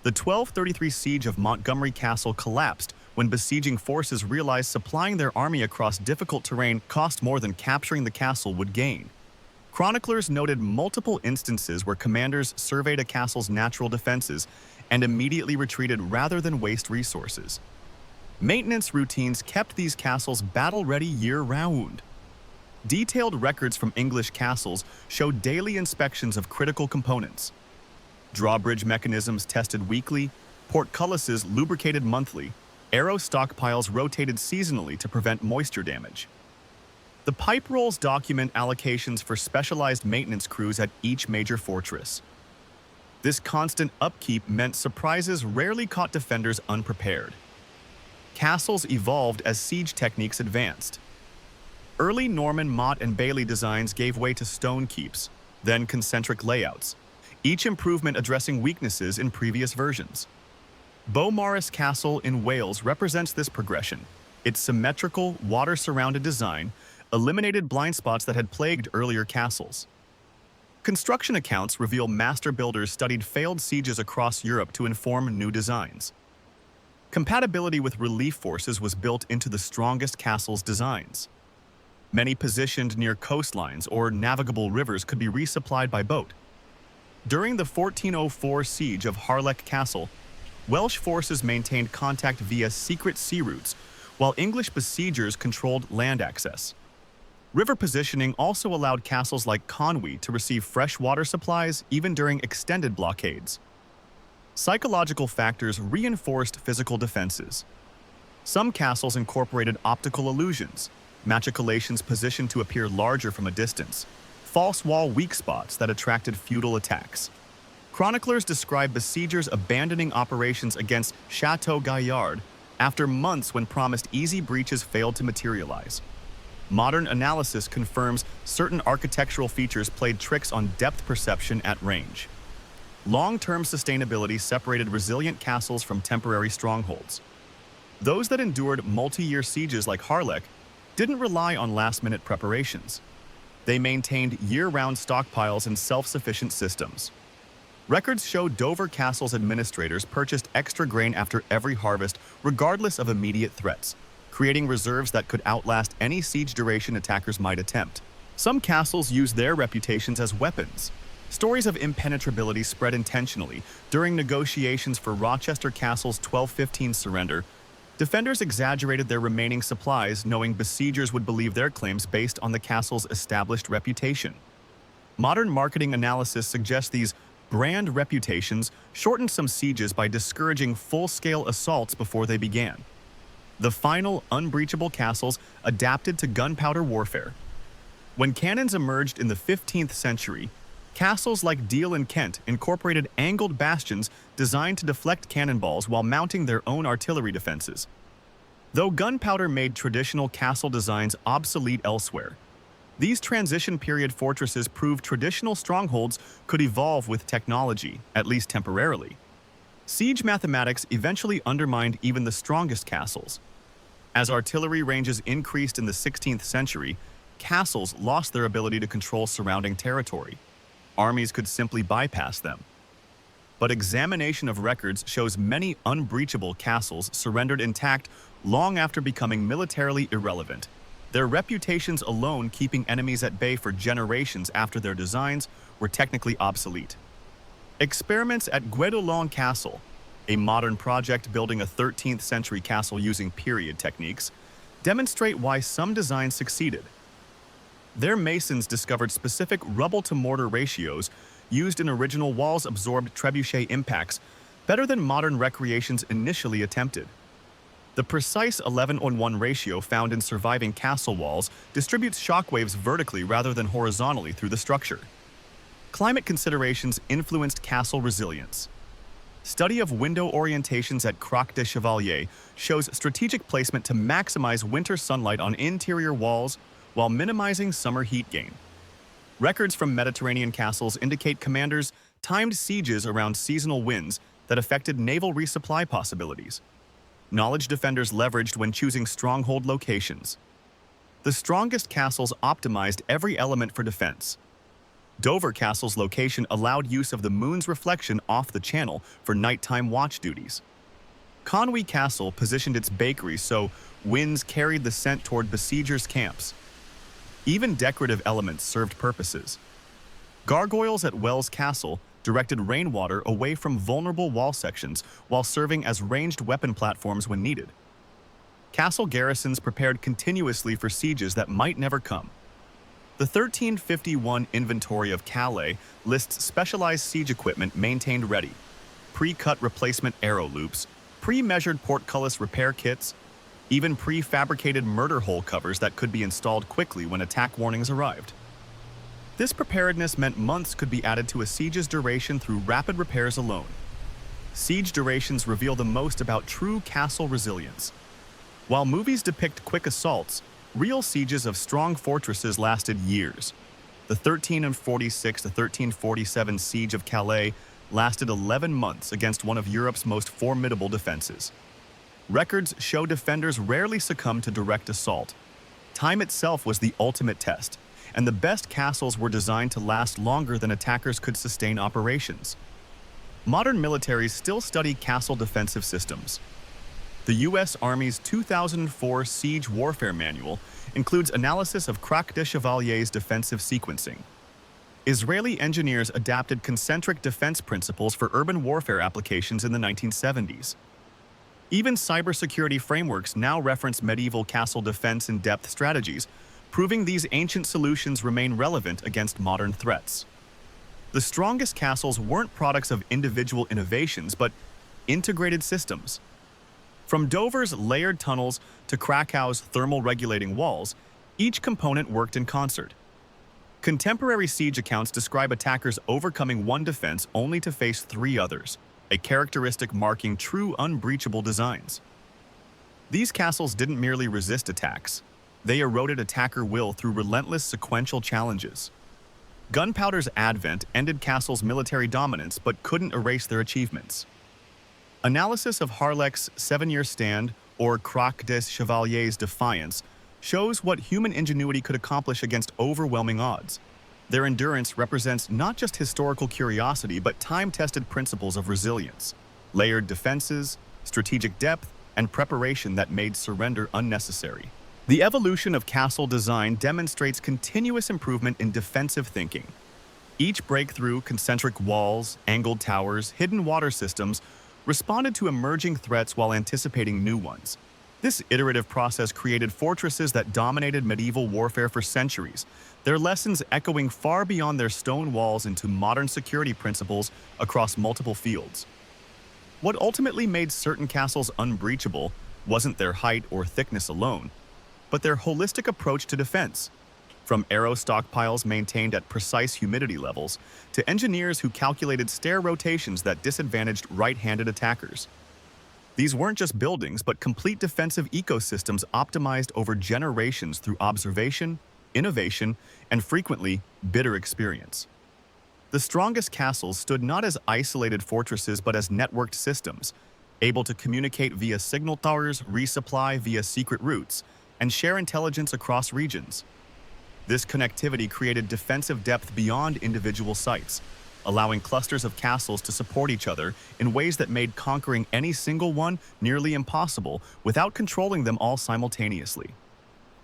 The 1233 siege of Montgomery Castle collapsed when besieging forces realized supplying their army across difficult terrain cost more than capturing the castle would gain. Chroniclers noted multiple instances where commanders surveyed a castle's natural defenses and immediately retreated rather than waste resources. Maintenance routines kept these castles battle-ready year-round. Detailed records from English castles showed daily inspections of critical components. Drawbridge mechanisms tested weekly, portcullises lubricated monthly, arrow stockpiles rotated seasonally to prevent moisture damage. The pipe rolls document allocations for specialized maintenance crews at each major fortress. This constant upkeep meant surprises rarely caught defenders unprepared. Castles evolved as siege techniques advanced. Early Norman motte and bailey designs gave way to stone keeps, then concentric layouts, each improvement addressing weaknesses in previous versions. Beaumaris Castle in Wales represents this progression. Its symmetrical, water-surrounded design eliminated blind spots that had plagued earlier castles. Construction accounts reveal master builders studied failed sieges across Europe to inform new designs. Compatibility with relief forces was built into the strongest castles' designs. Many positioned near coastlines or navigable rivers could be resupplied by boat. During the 1404 siege of Harlech Castle, Welsh forces maintained contact via secret sea routes, while English besiegers controlled land access. River positioning also allowed castles like Conwy to receive fresh water supplies even during extended blockades. Psychological factors reinforced physical defenses. Some castles incorporated optical illusions, machicolations positioned to appear larger from a distance, false wall weak spots that attracted feudal attacks. Chroniclers describe besiegers abandoning operations against Chateau Gaillard after months when promised easy breaches failed to materialize. Modern analysis confirms certain architectural features played tricks on depth perception at range. Long-term sustainability separated resilient castles from temporary strongholds. Those that endured multi-year sieges like Harlech didn't rely on last-minute preparations. They maintained year-round stockpiles and self-sufficient systems. Records show Dover Castle's administrators purchased extra grain after every harvest, regardless of immediate threats, creating reserves that could outlast any siege duration attackers might attempt. Some castles use their reputations as weapons. Stories of impenetrability spread intentionally. During negotiations for Rochester Castle's 1215 surrender, defenders exaggerated their remaining supplies, knowing besiegers would believe their claims based on the castle's established reputation. Modern marketing analysis suggests these brand reputations shortened some sieges by discouraging full-scale assaults before they began. The final, unbreachable castles adapted to gunpowder warfare. When cannons emerged in the 15th century, castles like Deal in Kent incorporated angled bastions designed to deflect cannonballs while mounting their own artillery defenses. Though gunpowder made traditional castle designs obsolete elsewhere, these transition period fortresses proved traditional strongholds could evolve with technology, at least temporarily. Siege mathematics eventually undermined even the strongest castles. As artillery ranges increased in the 16th century, castles lost their ability to control surrounding territory. Armies could simply bypass them. But examination of records shows many unbreachable castles surrendered intact long after becoming militarily irrelevant, their reputations alone keeping enemies at bay for generations after their designs were technically obsolete. Experiments at Guedelon Castle, a modern project building a 13th century castle using period techniques, demonstrate why some designs succeeded. Their masons discovered specific rubble-to-mortar ratios used in original walls-absorbed trebuchet impacts better than modern recreations initially attempted. The precise 11:1 ratio found in surviving castle walls distributes shockwaves vertically rather than horizontally through the structure. Climate considerations influenced castle resilience. Study of window orientations at Croix de Chevalier shows strategic placement to maximize winter sunlight on interior walls while minimizing summer heat gain. Records from Mediterranean castles indicate commanders timed sieges around seasonal winds that affected naval resupply possibilities. Knowledge defenders leveraged when choosing stronghold locations. The strongest castles optimized every element for defense. Dover Castle's location allowed use of the moon's reflection off the channel for nighttime watch duties. Conwy Castle positioned its bakery so winds carried the scent toward besiegers' camps. Even decorative elements served purposes. Gargoyles at Wells Castle directed rainwater away from vulnerable wall sections while serving as ranged weapon platforms when needed. Castle garrisons prepared continuously for sieges that might never come. The 1351 inventory of Calais lists specialized siege equipment maintained ready: pre-cut replacement arrow loops, pre-measured portcullis repair kits, even prefabricated murder hole covers that could be installed quickly when attack warnings arrived. This preparedness meant months could be added to a siege's duration through rapid repairs alone. Siege durations reveal the most about true castle resilience. While movies depict quick assaults, real sieges of strong fortresses lasted years. The 1346 to 1347 siege of Calais lasted 11 months against one of Europe's most formidable defenses. Records show defenders rarely succumbed to direct assault. Time itself was the ultimate test, and the best castles were designed to last longer than attackers could sustain operations. Modern militaries still study castle defensive systems. The U.S. Army's 2004 Siege Warfare Manual includes analysis of Croix de Chevalier's defensive sequencing. Israeli engineers adapted concentric defense principles for urban warfare applications in the 1970s. Even cybersecurity frameworks now reference medieval castle defense in-depth strategies, proving these ancient solutions remain relevant against modern threats. The strongest castles weren't products of individual innovations, but integrated systems. From Dover's layered tunnels to Krakow's thermal regulating walls, each component worked in concert. Contemporary siege accounts describe attackers overcoming one defense only to face three others, a characteristic marking true unbreachable designs. These castles didn't merely resist attacks. They eroded attacker will through relentless sequential challenges. Gunpowder's advent ended castles' military dominance but couldn't erase their achievements. Analysis of Harlech's 7-year stand, or Croix des Chevalier's defiance, shows what human ingenuity could accomplish against overwhelming odds. Their endurance represents not just historical curiosity but time-tested principles of resilience, layered defenses, strategic depth, and preparation that made surrender unnecessary. The evolution of castle design demonstrates continuous improvement in defensive thinking. Each breakthrough, concentric walls, angled towers, hidden water systems, responded to emerging threats while anticipating new ones. This iterative process created fortresses that dominated medieval warfare for centuries, their lessons echoing far beyond their stone walls into modern security principles across multiple fields. What ultimately made certain castles unbreachable wasn't their height or thickness alone, but their holistic approach to defense. From arrow stockpiles maintained at precise humidity levels to engineers who calculated stair rotations that disadvantaged right-handed attackers. These weren't just buildings, but complete defensive ecosystems optimized over generations through observation, innovation, and frequently bitter experience. The strongest castles stood not as isolated fortresses but as networked systems, able to communicate via signal towers, resupply via secret routes, and share intelligence across regions. This connectivity created defensive depth beyond individual sites, allowing clusters of castles to support each other in ways that made conquering any single one nearly impossible without controlling them all simultaneously.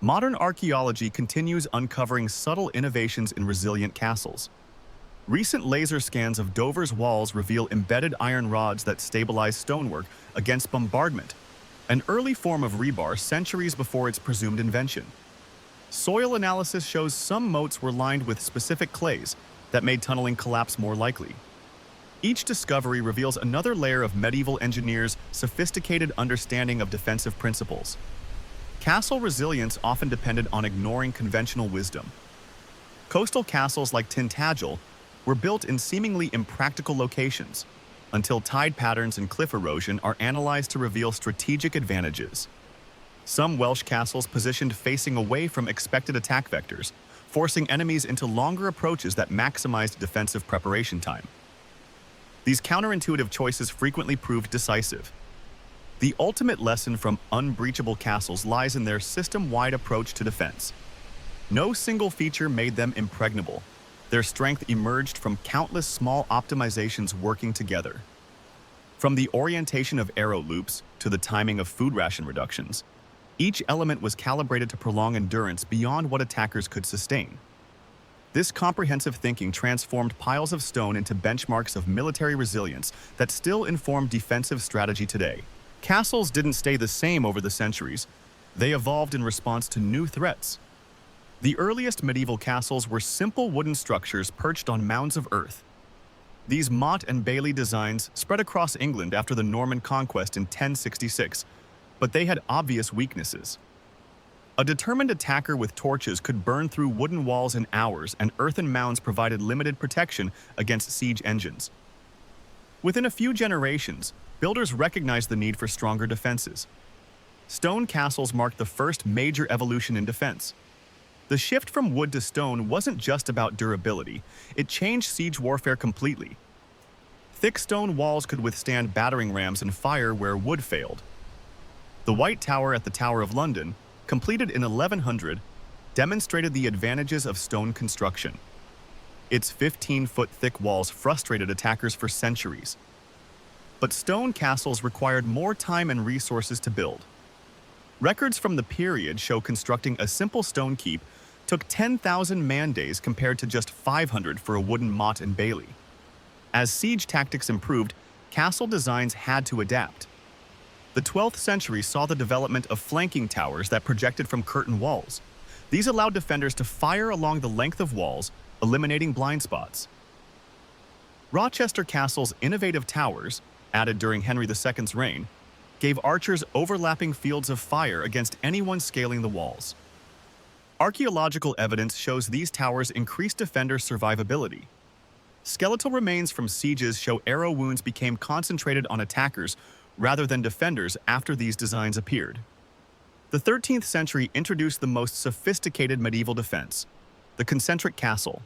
Modern archaeology continues uncovering subtle innovations in resilient castles. Recent laser scans of Dover's walls reveal embedded iron rods that stabilize stonework against bombardment, an early form of rebar centuries before its presumed invention. Soil analysis shows some moats were lined with specific clays that made tunneling collapse more likely. Each discovery reveals another layer of medieval engineers' sophisticated understanding of defensive principles. Castle resilience often depended on ignoring conventional wisdom. Coastal castles like Tintagel were built in seemingly impractical locations, until tide patterns and cliff erosion are analyzed to reveal strategic advantages. Some Welsh castles positioned facing away from expected attack vectors, forcing enemies into longer approaches that maximized defensive preparation time. These counterintuitive choices frequently proved decisive. The ultimate lesson from unbreachable castles lies in their system-wide approach to defense. No single feature made them impregnable. Their strength emerged from countless small optimizations working together. From the orientation of arrow loops to the timing of food ration reductions, each element was calibrated to prolong endurance beyond what attackers could sustain. This comprehensive thinking transformed piles of stone into benchmarks of military resilience that still inform defensive strategy today. Castles didn't stay the same over the centuries. They evolved in response to new threats. The earliest medieval castles were simple wooden structures perched on mounds of earth. These motte and bailey designs spread across England after the Norman conquest in 1066, but they had obvious weaknesses. A determined attacker with torches could burn through wooden walls in hours, and earthen mounds provided limited protection against siege engines. Within a few generations, builders recognized the need for stronger defenses. Stone castles marked the first major evolution in defense. The shift from wood to stone wasn't just about durability, it changed siege warfare completely. Thick stone walls could withstand battering rams and fire where wood failed. The White Tower at the Tower of London, completed in 1100, demonstrated the advantages of stone construction. Its 15-foot thick walls frustrated attackers for centuries. But stone castles required more time and resources to build. Records from the period show constructing a simple stone keep took 10,000 man-days compared to just 500 for a wooden motte and bailey. As siege tactics improved, castle designs had to adapt. The 12th century saw the development of flanking towers that projected from curtain walls. These allowed defenders to fire along the length of walls, eliminating blind spots. Rochester Castle's innovative towers, added during Henry II's reign, gave archers overlapping fields of fire against anyone scaling the walls. Archaeological evidence shows these towers increased defender survivability. Skeletal remains from sieges show arrow wounds became concentrated on attackers rather than defenders after these designs appeared. The 13th century introduced the most sophisticated medieval defense, the concentric castle.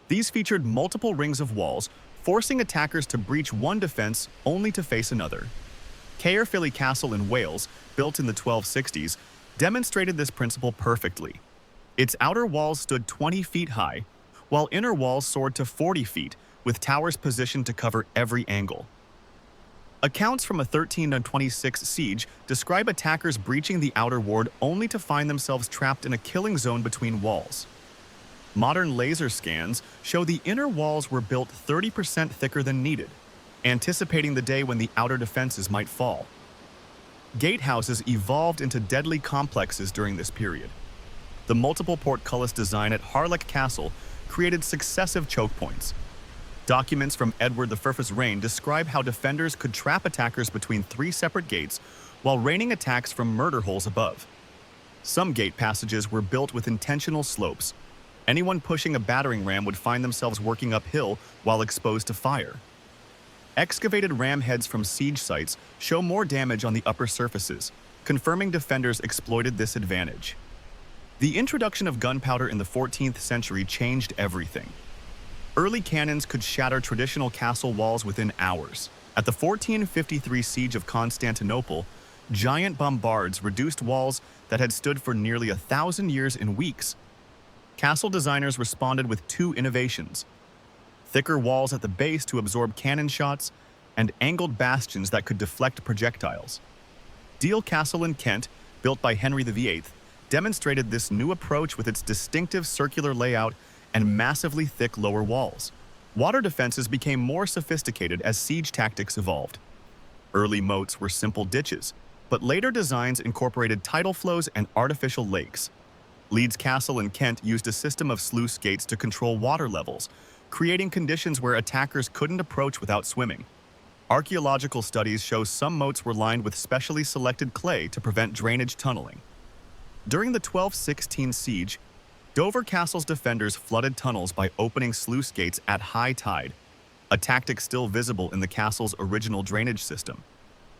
These featured multiple rings of walls, forcing attackers to breach one defense only to face another. Caerphilly Castle in Wales, built in the 1260s, demonstrated this principle perfectly. Its outer walls stood 20 feet high, while inner walls soared to 40 feet, with towers positioned to cover every angle. Accounts from a 1326 siege describe attackers breaching the outer ward only to find themselves trapped in a killing zone between walls. Modern laser scans show the inner walls were built 30% thicker than needed, anticipating the day when the outer defenses might fall. Gatehouses evolved into deadly complexes during this period. The multiple portcullis design at Harlech Castle created successive choke points. Documents from Edward I's reign describe how defenders could trap attackers between 3 separate gates while raining attacks from murder holes above. Some gate passages were built with intentional slopes. Anyone pushing a battering ram would find themselves working uphill while exposed to fire. Excavated ram heads from siege sites show more damage on the upper surfaces, confirming defenders exploited this advantage. The introduction of gunpowder in the 14th century changed everything. Early cannons could shatter traditional castle walls within hours. At the 1453 siege of Constantinople, giant bombards reduced walls that had stood for nearly 1,000 years in weeks. Castle designers responded with 2 innovations: thicker walls at the base to absorb cannon shots, and angled bastions that could deflect projectiles. Deal Castle in Kent, built by Henry VIII, demonstrated this new approach with its distinctive circular layout and massively thick lower walls. Water defenses became more sophisticated as siege tactics evolved. Early moats were simple ditches, but later designs incorporated tidal flows and artificial lakes. Leeds Castle in Kent used a system of sluice gates to control water levels, creating conditions where attackers couldn't approach without swimming. Archaeological studies show some moats were lined with specially selected clay to prevent drainage tunneling. During the 1216 siege, Dover Castle's defenders flooded tunnels by opening sluice gates at high tide, a tactic still visible in the castle's original drainage system.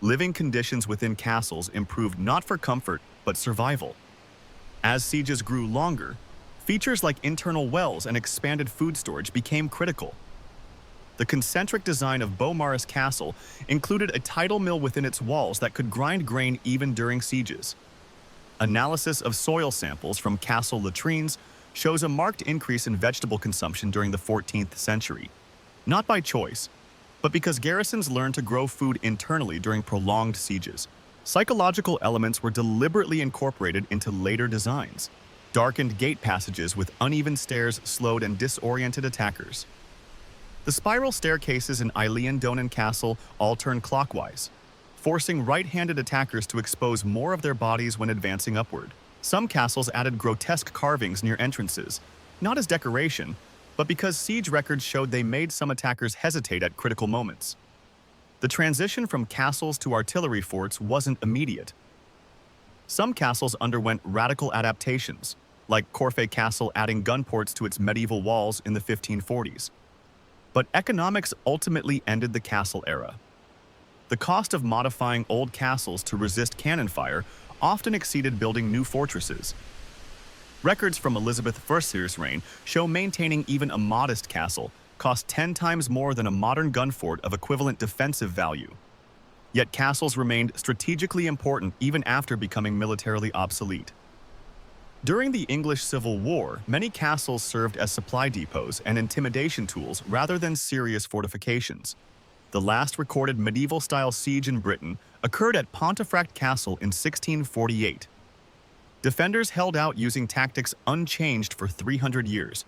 Living conditions within castles improved not for comfort, but survival. As sieges grew longer, features like internal wells and expanded food storage became critical. The concentric design of Beaumaris Castle included a tidal mill within its walls that could grind grain even during sieges. Analysis of soil samples from castle latrines shows a marked increase in vegetable consumption during the 14th century, not by choice, but because garrisons learned to grow food internally during prolonged sieges. Psychological elements were deliberately incorporated into later designs. Darkened gate passages with uneven stairs slowed and disoriented attackers. The spiral staircases in Eilean Donan Castle all turn clockwise, forcing right-handed attackers to expose more of their bodies when advancing upward. Some castles added grotesque carvings near entrances, not as decoration, but because siege records showed they made some attackers hesitate at critical moments. The transition from castles to artillery forts wasn't immediate. Some castles underwent radical adaptations, like Corfe Castle adding gun ports to its medieval walls in the 1540s. But economics ultimately ended the castle era. The cost of modifying old castles to resist cannon fire often exceeded building new fortresses. Records from Elizabeth I's reign show maintaining even a modest castle cost 10 times more than a modern gun fort of equivalent defensive value. Yet castles remained strategically important even after becoming militarily obsolete. During the English Civil War, many castles served as supply depots and intimidation tools rather than serious fortifications. The last recorded medieval-style siege in Britain occurred at Pontefract Castle in 1648. Defenders held out using tactics unchanged for 300 years,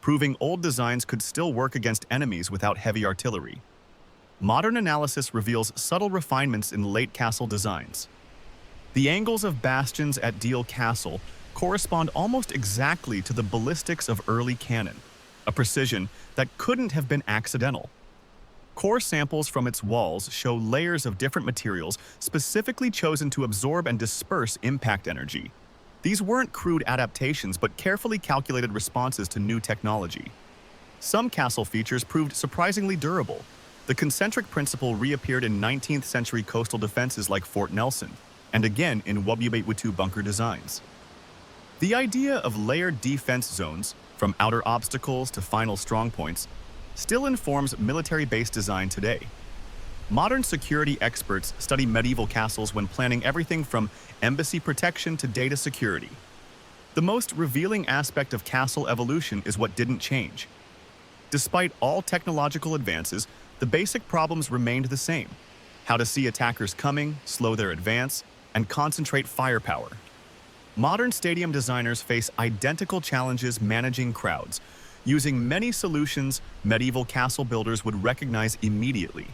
proving old designs could still work against enemies without heavy artillery. Modern analysis reveals subtle refinements in late castle designs. The angles of bastions at Deal Castle correspond almost exactly to the ballistics of early cannon, a precision that couldn't have been accidental. Core samples from its walls show layers of different materials specifically chosen to absorb and disperse impact energy. These weren't crude adaptations, but carefully calculated responses to new technology. Some castle features proved surprisingly durable. The concentric principle reappeared in 19th century coastal defenses like Fort Nelson, and again in Wubbetu bunker designs. The idea of layered defense zones, from outer obstacles to final strongpoints, still informs military-based design today. Modern security experts study medieval castles when planning everything from embassy protection to data security. The most revealing aspect of castle evolution is what didn't change. Despite all technological advances, the basic problems remained the same: how to see attackers coming, slow their advance, and concentrate firepower. Modern stadium designers face identical challenges managing crowds, using many solutions medieval castle builders would recognize immediately.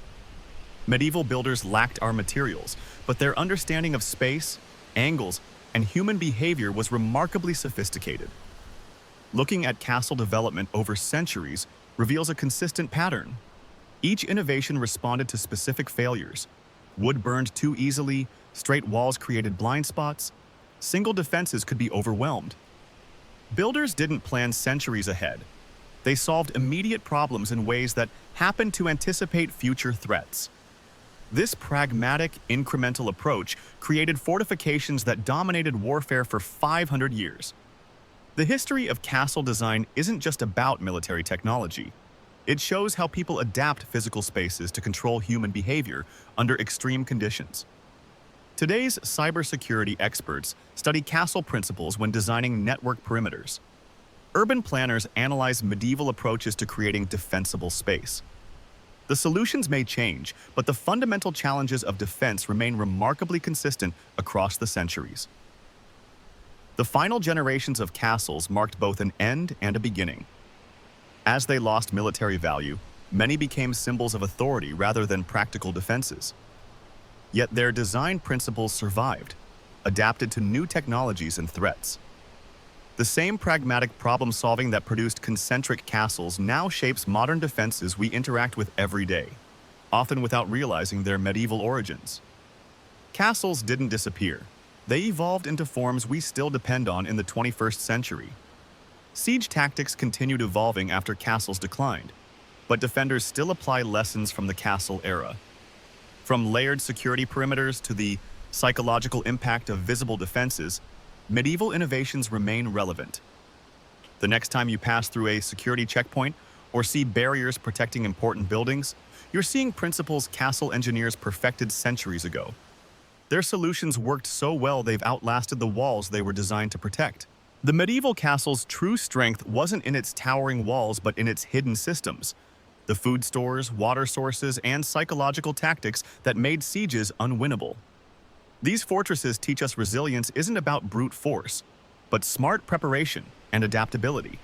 Medieval builders lacked our materials, but their understanding of space, angles, and human behavior was remarkably sophisticated. Looking at castle development over centuries reveals a consistent pattern. Each innovation responded to specific failures. Wood burned too easily, straight walls created blind spots, single defenses could be overwhelmed. Builders didn't plan centuries ahead. They solved immediate problems in ways that happened to anticipate future threats. This pragmatic, incremental approach created fortifications that dominated warfare for 500 years. The history of castle design isn't just about military technology. It shows how people adapt physical spaces to control human behavior under extreme conditions. Today's cybersecurity experts study castle principles when designing network perimeters. Urban planners analyze medieval approaches to creating defensible space. The solutions may change, but the fundamental challenges of defense remain remarkably consistent across the centuries. The final generations of castles marked both an end and a beginning. As they lost military value, many became symbols of authority rather than practical defenses. Yet their design principles survived, adapted to new technologies and threats. The same pragmatic problem-solving that produced concentric castles now shapes modern defenses we interact with every day, often without realizing their medieval origins. Castles didn't disappear. They evolved into forms we still depend on in the 21st century. Siege tactics continued evolving after castles declined, but defenders still apply lessons from the castle era. From layered security perimeters to the psychological impact of visible defenses, medieval innovations remain relevant. The next time you pass through a security checkpoint or see barriers protecting important buildings, you're seeing principles castle engineers perfected centuries ago. Their solutions worked so well they've outlasted the walls they were designed to protect. The medieval castle's true strength wasn't in its towering walls but in its hidden systems, the food stores, water sources, and psychological tactics that made sieges unwinnable. These fortresses teach us resilience isn't about brute force, but smart preparation and adaptability.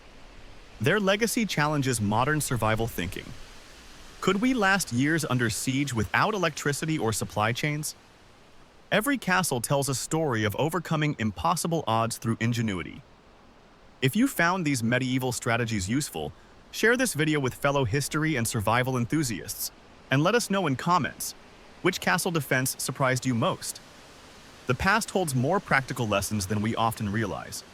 Their legacy challenges modern survival thinking. Could we last years under siege without electricity or supply chains? Every castle tells a story of overcoming impossible odds through ingenuity. If you found these medieval strategies useful, share this video with fellow history and survival enthusiasts, and let us know in comments, which castle defense surprised you most? The past holds more practical lessons than we often realize.